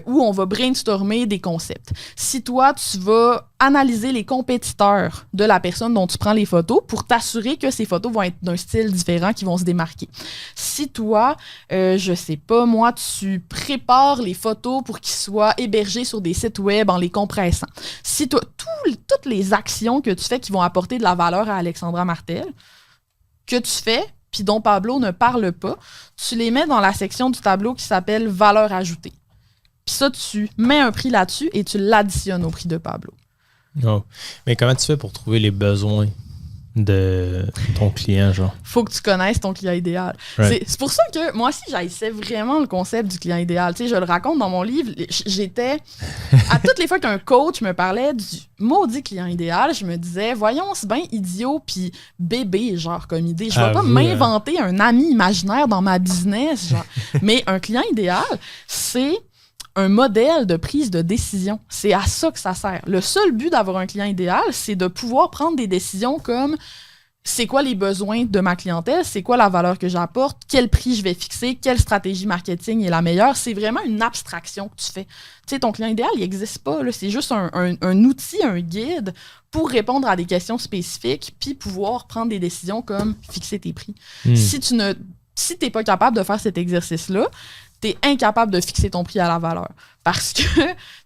où on va brainstormer des concepts. Si toi, tu vas analyser les compétiteurs de la personne dont tu prends les photos pour t'assurer que ces photos vont être d'un style différent, qui vont se démarquer. Si toi, je sais pas, moi, tu prépares les photos pour qu'ils soient hébergés sur des sites web en les compressant. Si toi, toutes les actions que tu fais qui vont apporter de la valeur à Alexandra Martel, que tu fais, puis dont Pablo ne parle pas, tu les mets dans la section du tableau qui s'appelle « Valeur ajoutée ». Puis ça, tu mets un prix là-dessus et tu l'additionnes au prix de Pablo. Oh. Mais comment tu fais pour trouver les besoins de ton client, genre? Faut que tu connaisses ton client idéal. Right. C'est pour ça que moi aussi, j'haïssais vraiment le concept du client idéal. Tu sais, je le raconte dans mon livre. J'étais... À toutes les fois qu'un coach me parlait du maudit client idéal, je me disais, voyons, c'est bien idiot puis bébé, genre, comme idée. Je vais pas m'inventer un ami imaginaire dans ma business, genre. Mais un client idéal, c'est un modèle de prise de décision. C'est à ça que ça sert. Le seul but d'avoir un client idéal, c'est de pouvoir prendre des décisions comme c'est quoi les besoins de ma clientèle, c'est quoi la valeur que j'apporte, quel prix je vais fixer, quelle stratégie marketing est la meilleure. C'est vraiment une abstraction que tu fais. Tu sais, ton client idéal, il n'existe pas. Là. C'est juste un outil, un guide pour répondre à des questions spécifiques puis pouvoir prendre des décisions comme fixer tes prix. Si tu n'es pas capable de faire cet exercice-là, tu es incapable de fixer ton prix à la valeur. Parce que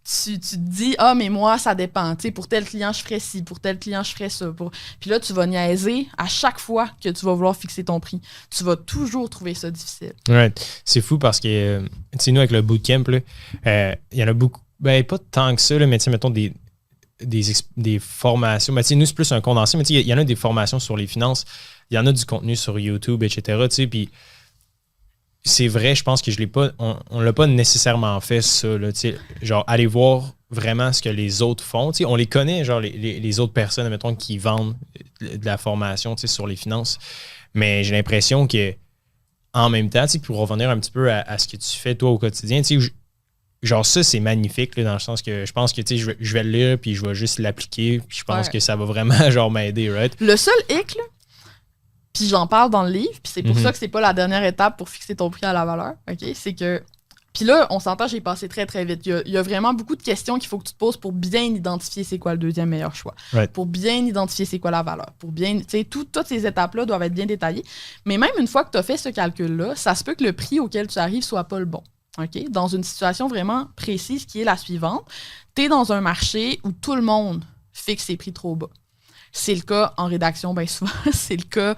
tu te dis, mais moi, ça dépend. T'sais, pour tel client, je ferais ci. Pour tel client, je ferais ça. Puis là, tu vas niaiser à chaque fois que tu vas vouloir fixer ton prix. Tu vas toujours trouver ça difficile. Ouais. C'est fou parce que, nous, avec le bootcamp, il y en a beaucoup. Ben, pas tant que ça, là, mais mettons des formations. Ben, nous, c'est plus un condensé, mais il y en a des formations sur les finances. Il y en a du contenu sur YouTube, etc. Puis c'est vrai, je pense que on l'a pas nécessairement fait ça, là, genre aller voir vraiment ce que les autres font. On les connaît, genre les autres personnes, mettons, qui vendent de la formation sur les finances. Mais j'ai l'impression que en même temps, pour revenir un petit peu à ce que tu fais toi au quotidien, genre ça, c'est magnifique là, dans le sens que je pense que je vais le lire puis je vais juste l'appliquer. Puis je pense que ça va vraiment genre m'aider, right? Le seul hic, là, puis j'en parle dans le livre, puis c'est pour ça que c'est pas la dernière étape pour fixer ton prix à la valeur, OK? C'est que Puis là, on s'entend, j'ai passé très, très vite. Il y a vraiment beaucoup de questions qu'il faut que tu te poses pour bien identifier c'est quoi le deuxième meilleur choix. Right. Pour bien identifier c'est quoi la valeur. Pour bien, tu sais, toutes ces étapes-là doivent être bien détaillées. Mais même une fois que tu as fait ce calcul-là, ça se peut que le prix auquel tu arrives soit pas le bon. OK? Dans une situation vraiment précise qui est la suivante, tu es dans un marché où tout le monde fixe ses prix trop bas. C'est le cas en rédaction, bien souvent. C'est le cas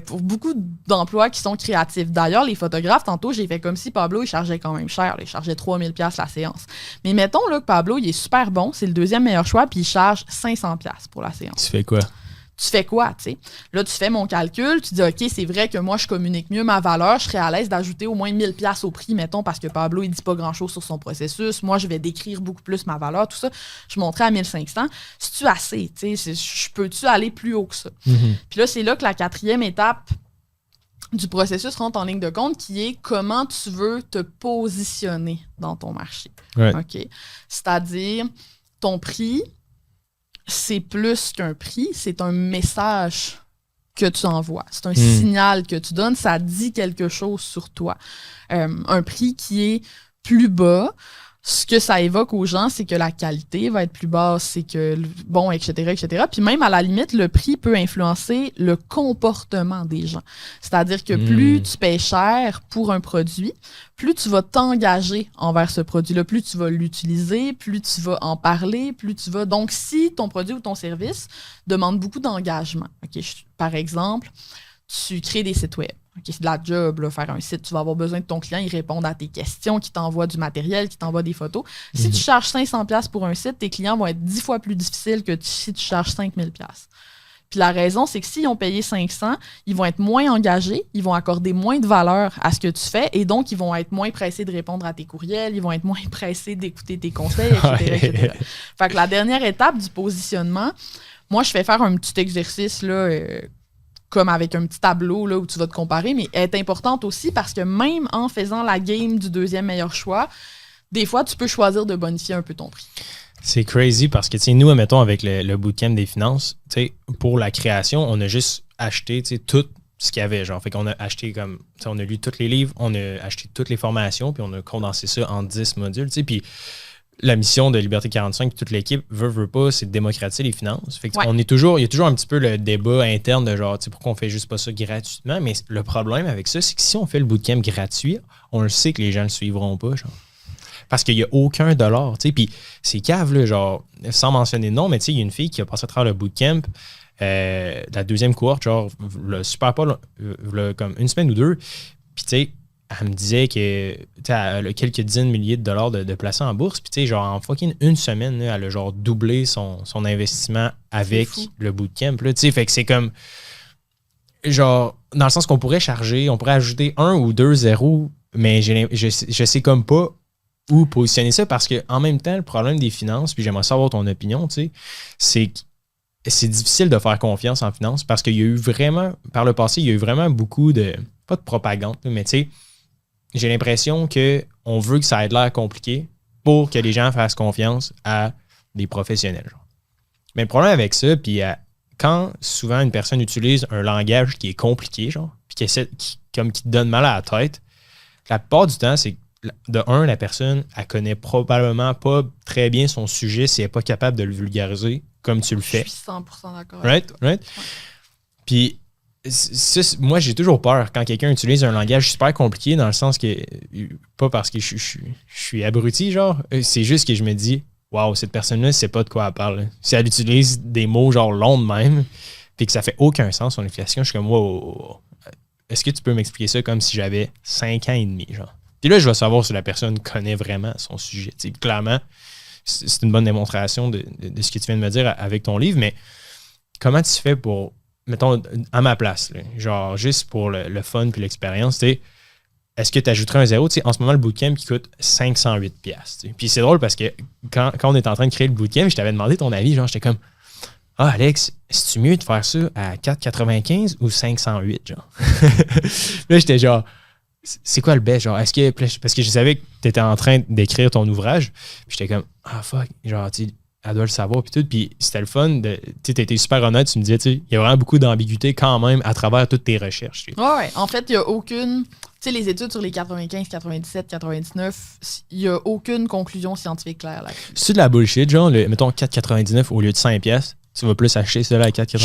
pour beaucoup d'emplois qui sont créatifs. D'ailleurs, les photographes, tantôt, j'ai fait comme si Pablo, il chargeait quand même cher. Là. Il chargeait 3000$ la séance. Mais mettons là, que Pablo, il est super bon. C'est le deuxième meilleur choix, puis il charge 500$ pour la séance. Tu fais quoi? Tu fais quoi, tu sais? Là, tu fais mon calcul, tu dis, OK, c'est vrai que moi, je communique mieux ma valeur, je serais à l'aise d'ajouter au moins 1000$ au prix, mettons, parce que Pablo, il dit pas grand-chose sur son processus. Moi, je vais décrire beaucoup plus ma valeur, tout ça. Je monterais à 1500. C'est-tu assez, tu sais? Je peux-tu aller plus haut que ça? Mm-hmm. Puis là, c'est là que la 4e étape du processus rentre en ligne de compte, qui est comment tu veux te positionner dans ton marché. Right. OK? C'est-à-dire, ton prix, c'est plus qu'un prix, c'est un message que tu envoies. C'est un signal que tu donnes, ça dit quelque chose sur toi. Un prix qui est plus bas, ce que ça évoque aux gens, c'est que la qualité va être plus basse, c'est que, bon, etc., etc. Puis même, à la limite, le prix peut influencer le comportement des gens. C'est-à-dire que plus tu payes cher pour un produit, plus tu vas t'engager envers ce produit-là, plus tu vas l'utiliser, plus tu vas en parler, plus tu vas... Donc, si ton produit ou ton service demande beaucoup d'engagement, OK, par exemple, tu crées des sites web. Okay, c'est de la job, là, faire un site. Tu vas avoir besoin de ton client, il répond à tes questions, qu'il t'envoie du matériel, qu'il t'envoie des photos. Si tu charges 500$ pour un site, tes clients vont être 10 fois plus difficiles que si tu charges 5000$. Puis la raison, c'est que s'ils ont payé 500, ils vont être moins engagés, ils vont accorder moins de valeur à ce que tu fais et donc ils vont être moins pressés de répondre à tes courriels, ils vont être moins pressés d'écouter tes conseils, etc. etc. Fait que la dernière étape du positionnement, moi, je fais faire un petit exercice là, comme avec un petit tableau là, où tu vas te comparer, mais elle est importante aussi parce que même en faisant la game du deuxième meilleur choix, des fois, tu peux choisir de bonifier un peu ton prix. C'est crazy parce que, tu sais, nous, admettons, avec le bootcamp des finances, tu sais, pour la création, on a juste acheté, tu sais, tout ce qu'il y avait, genre. Fait qu'on a acheté comme, tu sais, on a lu tous les livres, on a acheté toutes les formations, puis on a condensé ça en 10 modules, tu sais, puis la mission de Liberté 45 et toute l'équipe veut pas, c'est de démocratiser les finances. Fait que il y a toujours un petit peu le débat interne de genre, tu sais, pourquoi on fait juste pas ça gratuitement. Mais le problème avec ça, c'est que si on fait le bootcamp gratuit, on le sait que les gens le suivront pas, genre. Parce qu'il n'y a aucun dollar, tu sais. Puis c'est cave, là, genre, sans mentionner de nom, mais tu sais, il y a une fille qui a passé à travers le bootcamp, la deuxième cohorte, genre, le super pas, comme une semaine ou deux. Puis tu sais, elle me disait que elle a quelques dizaines de milliers de dollars de placés en bourse. Puis, tu sais, genre, en fucking une semaine, là, elle a genre doublé son investissement avec le bootcamp. Tu sais, fait que c'est comme, genre, dans le sens qu'on pourrait charger, on pourrait ajouter 1 ou 2 zéros, mais je sais comme pas où positionner ça parce qu'en même temps, le problème des finances, puis j'aimerais savoir ton opinion, tu sais, c'est que c'est difficile de faire confiance en finance parce qu'il y a eu vraiment, par le passé, il y a eu vraiment beaucoup de, pas de propagande, mais tu sais, j'ai l'impression qu'on veut que ça ait l'air compliqué pour que les gens fassent confiance à des professionnels. Genre. Mais le problème avec ça, puis quand souvent une personne utilise un langage qui est compliqué, genre, puis qui te donne mal à la tête, la plupart du temps, c'est de un, la personne, elle connaît probablement pas très bien son sujet si elle n'est pas capable de le vulgariser comme tu le fais. Je suis 100% d'accord. Right? Ouais. Puis, moi, j'ai toujours peur quand quelqu'un utilise un langage super compliqué dans le sens que, pas parce que je suis abruti, genre, c'est juste que je me dis, waouh, cette personne-là, c'est pas de quoi elle parle. Si elle utilise des mots genre longs de même, puis que ça fait aucun sens son explication, je suis comme, wow, est-ce que tu peux m'expliquer ça comme si j'avais 5 ans et demi, genre? Puis là, je vais savoir si la personne connaît vraiment son sujet. T'sais, clairement, c'est une bonne démonstration de ce que tu viens de me dire avec ton livre, mais comment tu fais pour, mettons, à ma place, là, genre juste pour le fun puis l'expérience, est-ce que tu ajouterais un zéro? En ce moment, le bootcamp qui coûte 508$. Puis c'est drôle parce que quand on est en train de créer le bootcamp, je t'avais demandé ton avis, genre j'étais comme, ah Alex, est-ce mieux de faire ça à 4,95 ou 508$, genre? Là, j'étais genre, c'est quoi le best, genre, est-ce que, parce que je savais que tu étais en train d'écrire ton ouvrage, puis j'étais comme, ah fuck, genre, tu elle doit le savoir, puis tout, puis c'était le fun, tu étais super honnête, tu me disais, il y a vraiment beaucoup d'ambiguïté quand même à travers toutes tes recherches. Ouais, en fait, il n'y a aucune sais, les études sur les 95, 97, 99, il n'y a aucune conclusion scientifique claire là-dessus. C'est de la bullshit, genre, mettons 4,99 au lieu de 5 pièces. Tu vas plus acheter cela à 4,99?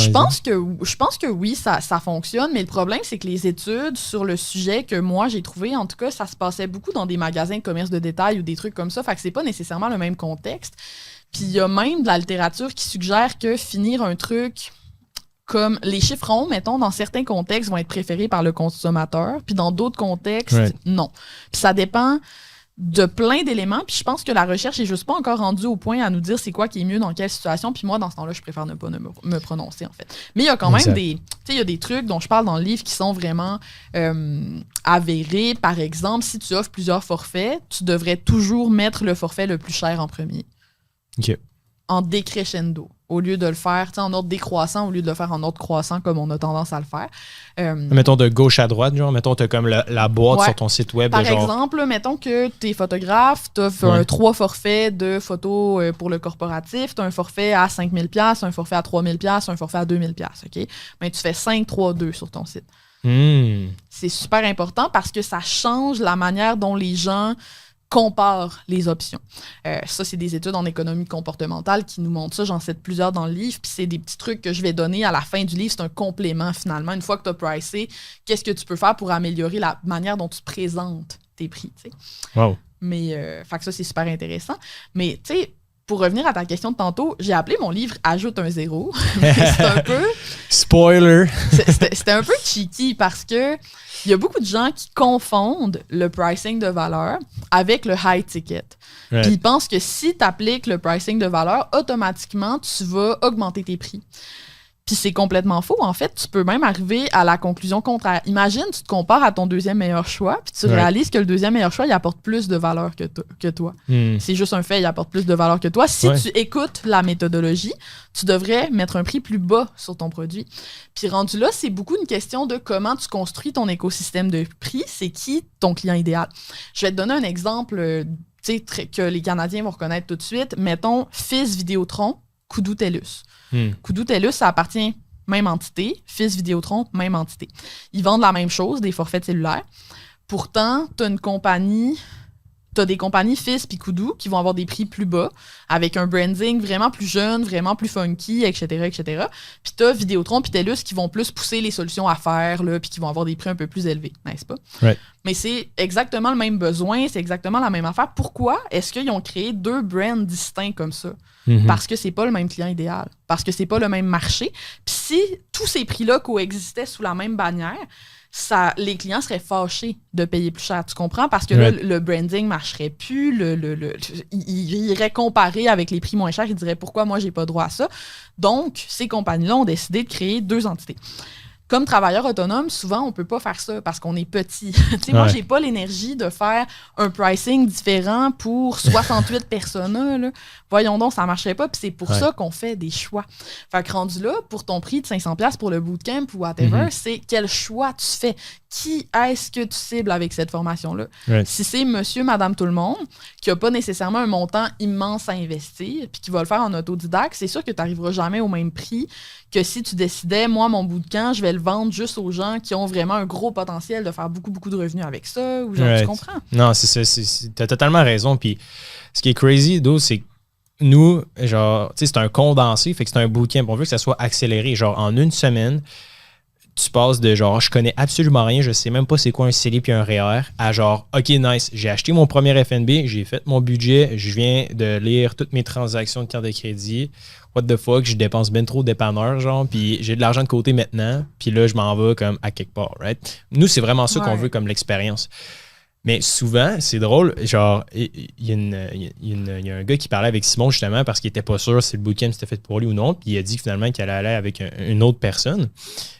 Je pense que oui, ça fonctionne, mais le problème, c'est que les études sur le sujet que moi, j'ai trouvé, en tout cas, ça se passait beaucoup dans des magasins de commerce de détail ou des trucs comme ça, fait que c'est pas nécessairement le même contexte. Puis il y a même de la littérature qui suggère que finir un truc comme les chiffres ronds, mettons, dans certains contextes, vont être préférés par le consommateur, puis dans d'autres contextes, non. Puis ça dépend de plein d'éléments, puis je pense que la recherche est juste pas encore rendue au point à nous dire c'est quoi qui est mieux dans quelle situation, puis moi, dans ce temps-là, je préfère ne pas me prononcer, en fait. Mais il y a quand même il y a des trucs dont je parle dans le livre qui sont vraiment avérés. Par exemple, si tu offres plusieurs forfaits, tu devrais toujours mettre le forfait le plus cher en premier. OK. En décrescendo, au lieu de le faire en ordre décroissant, au lieu de le faire en ordre croissant comme on a tendance à le faire. Mettons de gauche à droite, genre, mettons tu as comme la boîte sur ton site web. Par exemple, mettons que tu es photographe, tu as 3 forfaits de photos pour le corporatif, tu as un forfait à 5 000 $, un forfait à 3 000 $, un forfait à 2 000 $, OK? Mais tu fais 5, 3, 2 sur ton site. C'est super important parce que ça change la manière dont les gens compare les options. Ça, c'est des études en économie comportementale qui nous montrent ça. J'en cite plusieurs dans le livre. Puis c'est des petits trucs que je vais donner à la fin du livre. C'est un complément, finalement. Une fois que tu as pricé, qu'est-ce que tu peux faire pour améliorer la manière dont tu présentes tes prix, tu sais. Wow. Mais, fait que ça, c'est super intéressant. Mais, tu sais, pour revenir à ta question de tantôt, j'ai appelé mon livre « Ajoute un zéro ». C'est un peu... Spoiler! C'était un peu cheeky parce que il y a beaucoup de gens qui confondent le pricing de valeur avec le high ticket. Puis ils pensent que si tu appliques le pricing de valeur, automatiquement, tu vas augmenter tes prix. Puis c'est complètement faux. En fait, tu peux même arriver à la conclusion contraire. Imagine, tu te compares à ton deuxième meilleur choix, puis tu réalises que le deuxième meilleur choix, il apporte plus de valeur que toi. C'est juste un fait, il apporte plus de valeur que toi. Si tu écoutes la méthodologie, tu devrais mettre un prix plus bas sur ton produit. Puis rendu là, c'est beaucoup une question de comment tu construis ton écosystème de prix. C'est qui ton client idéal? Je vais te donner un exemple que les Canadiens vont reconnaître tout de suite. Mettons, Fils Vidéotron, Koudou TELUS. Koudou TELUS, ça appartient, même entité. Fils Vidéotron, même entité. Ils vendent la même chose, des forfaits cellulaires. Pourtant, tu as des compagnies Fils puis Koudou qui vont avoir des prix plus bas, avec un branding vraiment plus jeune, vraiment plus funky, etc., etc. Puis tu as Vidéotron puis TELUS qui vont plus pousser les solutions à faire, puis qui vont avoir des prix un peu plus élevés, n'est-ce pas? Ouais. Mais c'est exactement le même besoin, c'est exactement la même affaire. Pourquoi est-ce qu'ils ont créé 2 brands distincts comme ça? Parce que c'est pas le même client idéal, parce que c'est pas le même marché. Puis si tous ces prix-là coexistaient sous la même bannière, les clients seraient fâchés de payer plus cher, tu comprends? Parce que là, le branding marcherait plus, ils iraient comparer avec les prix moins chers, ils diraient pourquoi moi j'ai pas droit à ça. Donc, ces compagnies-là ont décidé de créer 2 entités. Comme travailleur autonome, souvent, on peut pas faire ça parce qu'on est petit. Moi, j'ai pas l'énergie de faire un pricing différent pour 68 personas. Là. Voyons donc, ça marcherait pas. Puis c'est pour ça qu'on fait des choix. Fait que rendu là, pour ton prix de 500$ pour le bootcamp ou whatever, c'est quel choix tu fais. Qui est-ce que tu cibles avec cette formation-là? Si c'est monsieur, madame, tout le monde, qui n'a pas nécessairement un montant immense à investir, puis qui va le faire en autodidacte, c'est sûr que tu n'arriveras jamais au même prix que si tu décidais, moi, mon bootcamp, je vais le vendre juste aux gens qui ont vraiment un gros potentiel de faire beaucoup, beaucoup de revenus avec ça, ou genre, tu comprends? Non, c'est ça. Tu as totalement raison. Puis ce qui est crazy, c'est que nous, genre, tu sais, c'est un condensé, fait que c'est un bootcamp. On veut que ça soit accéléré. Genre, en une semaine, tu passes de genre, je connais absolument rien, je sais même pas c'est quoi un CELI puis un REER, à genre, OK, nice, j'ai acheté mon premier FNB, j'ai fait mon budget, je viens de lire toutes mes transactions de carte de crédit. What the fuck, je dépense bien trop de dépanneur, genre, puis j'ai de l'argent de côté maintenant, puis là, je m'en vais comme à quelque part, right? Nous, c'est vraiment ça qu'on veut comme l'expérience. Mais souvent, c'est drôle, genre, il y a un gars qui parlait avec Simon justement parce qu'il était pas sûr si le bootcamp c'était fait pour lui ou non, puis il a dit finalement qu'il allait aller avec une autre personne.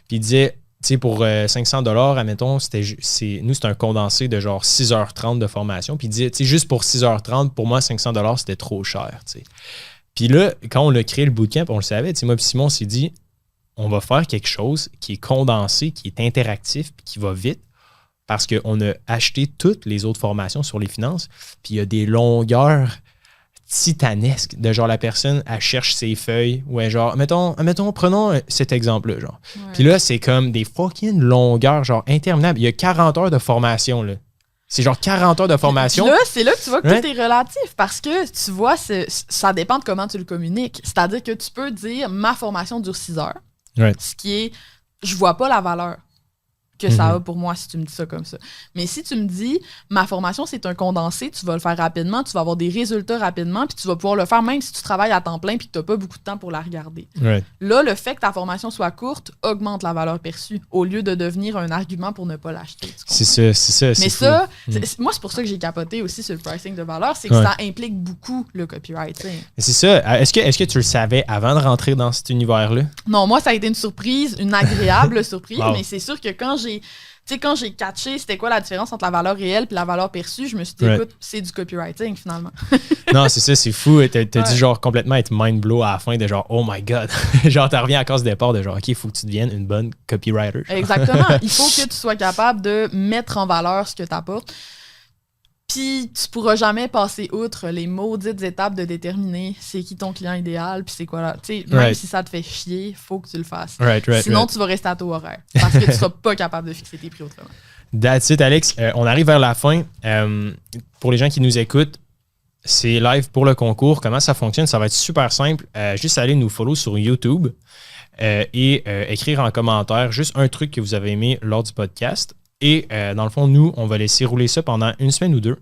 Puis il disait, tu sais, pour 500$, admettons, nous, c'est un condensé de genre 6h30 de formation. Puis il disait, tu sais, juste pour 6h30, pour moi, 500$, c'était trop cher, tu sais. Puis là, quand on a créé le bootcamp, on le savait, tu sais, moi puis Simon s'est dit, on va faire quelque chose qui est condensé, qui est interactif, puis qui va vite. Parce qu'on a acheté toutes les autres formations sur les finances, puis il y a des longueurs titanesque de genre la personne, elle cherche ses feuilles, ouais, genre, prenons cet exemple-là, genre. Ouais. Puis là, c'est comme des fucking longueurs, genre, interminables. Il y a 40 heures de formation, là. C'est genre 40 heures de formation. Puis là, c'est là que tu vois que tout est relatif parce que tu vois, ça dépend de comment tu le communiques. C'est-à-dire que tu peux dire ma formation dure 6 heures. Right. Ce qui est, je vois pas la valeur que ça a pour moi si tu me dis ça comme ça. Mais si tu me dis, ma formation, c'est un condensé, tu vas le faire rapidement, tu vas avoir des résultats rapidement, puis tu vas pouvoir le faire même si tu travailles à temps plein puis que tu n'as pas beaucoup de temps pour la regarder. Right. Là, le fait que ta formation soit courte augmente la valeur perçue au lieu de devenir un argument pour ne pas l'acheter. C'est ça. Mais ça, moi, c'est pour ça que j'ai capoté aussi sur le pricing de valeur, c'est que ça implique beaucoup le copywriting. C'est ça. Est-ce que tu le savais avant de rentrer dans cet univers-là? Non, moi, ça a été une surprise, une agréable surprise, Wow. mais c'est sûr que quand j'ai catché c'était quoi la différence entre la valeur réelle et la valeur perçue, je me suis dit, écoute, c'est du copywriting finalement. Non, c'est ça, c'est fou. T'as dû genre complètement être mind blow à la fin de genre, oh my god. Genre, t'en reviens à cause du départ de genre, OK, il faut que tu deviennes une bonne copywriter. Exactement. Il faut que tu sois capable de mettre en valeur ce que tu apportes. Puis tu pourras jamais passer outre les maudites étapes de déterminer c'est qui ton client idéal, puis c'est quoi là. Tu sais, même si ça te fait chier, faut que tu le fasses. Sinon, tu vas rester à taux horaire parce que tu seras pas capable de fixer tes prix autrement. That's it, Alex. On arrive vers la fin. Pour les gens qui nous écoutent, c'est live pour le concours. Comment ça fonctionne? Ça va être super simple. Juste aller nous follow sur YouTube et écrire en commentaire juste un truc que vous avez aimé lors du podcast. Et dans le fond, nous, on va laisser rouler ça pendant une semaine ou deux,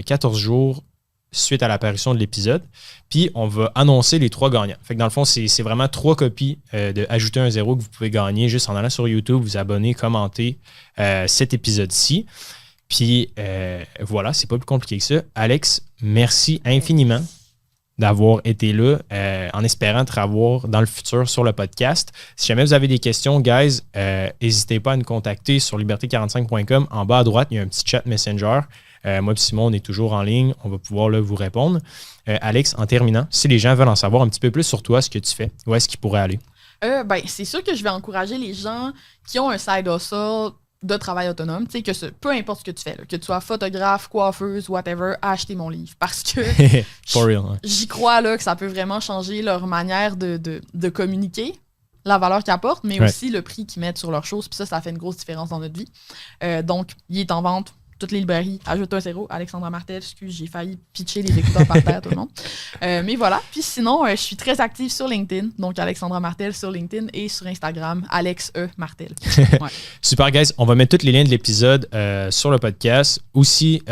14 jours suite à l'apparition de l'épisode. Puis, on va annoncer les 3 gagnants. Fait que dans le fond, c'est vraiment 3 copies de Ajouter un zéro que vous pouvez gagner juste en allant sur YouTube, vous abonner, commenter cet épisode-ci. Puis, voilà, c'est pas plus compliqué que ça. Alex, merci infiniment d'avoir été là en espérant te revoir dans le futur sur le podcast. Si jamais vous avez des questions, guys, n'hésitez pas à nous contacter sur liberté45.com. En bas à droite, il y a un petit chat Messenger. Moi et Simon, on est toujours en ligne. On va pouvoir là, vous répondre. Alex, en terminant, si les gens veulent en savoir un petit peu plus sur toi, ce que tu fais, où est-ce qu'ils pourraient aller? C'est sûr que je vais encourager les gens qui ont un side hustle de travail autonome, tu sais, peu importe ce que tu fais, là, que tu sois photographe, coiffeuse, whatever, à acheter mon livre. Parce que For real, hein. J'y crois là, que ça peut vraiment changer leur manière de communiquer, la valeur qu'ils apportent, mais aussi le prix qu'ils mettent sur leurs choses. Puis ça fait une grosse différence dans notre vie. Donc, il est en vente. Toutes les librairies, Ajoute un zéro, Alexandra Martel, excuse, j'ai failli pitcher les écouteurs par terre à tout le monde. Mais voilà. Puis sinon, je suis très active sur LinkedIn, donc Alexandra Martel sur LinkedIn et sur Instagram, Alex E. Martel. Ouais. Super, guys. On va mettre tous les liens de l'épisode sur le podcast, aussi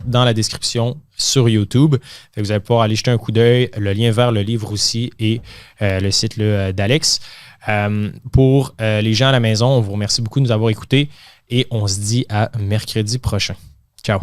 dans la description sur YouTube. Fait que vous allez pouvoir aller jeter un coup d'œil, le lien vers le livre aussi et le site d'Alex. Pour les gens à la maison, on vous remercie beaucoup de nous avoir écoutés. Et on se dit à mercredi prochain. Ciao.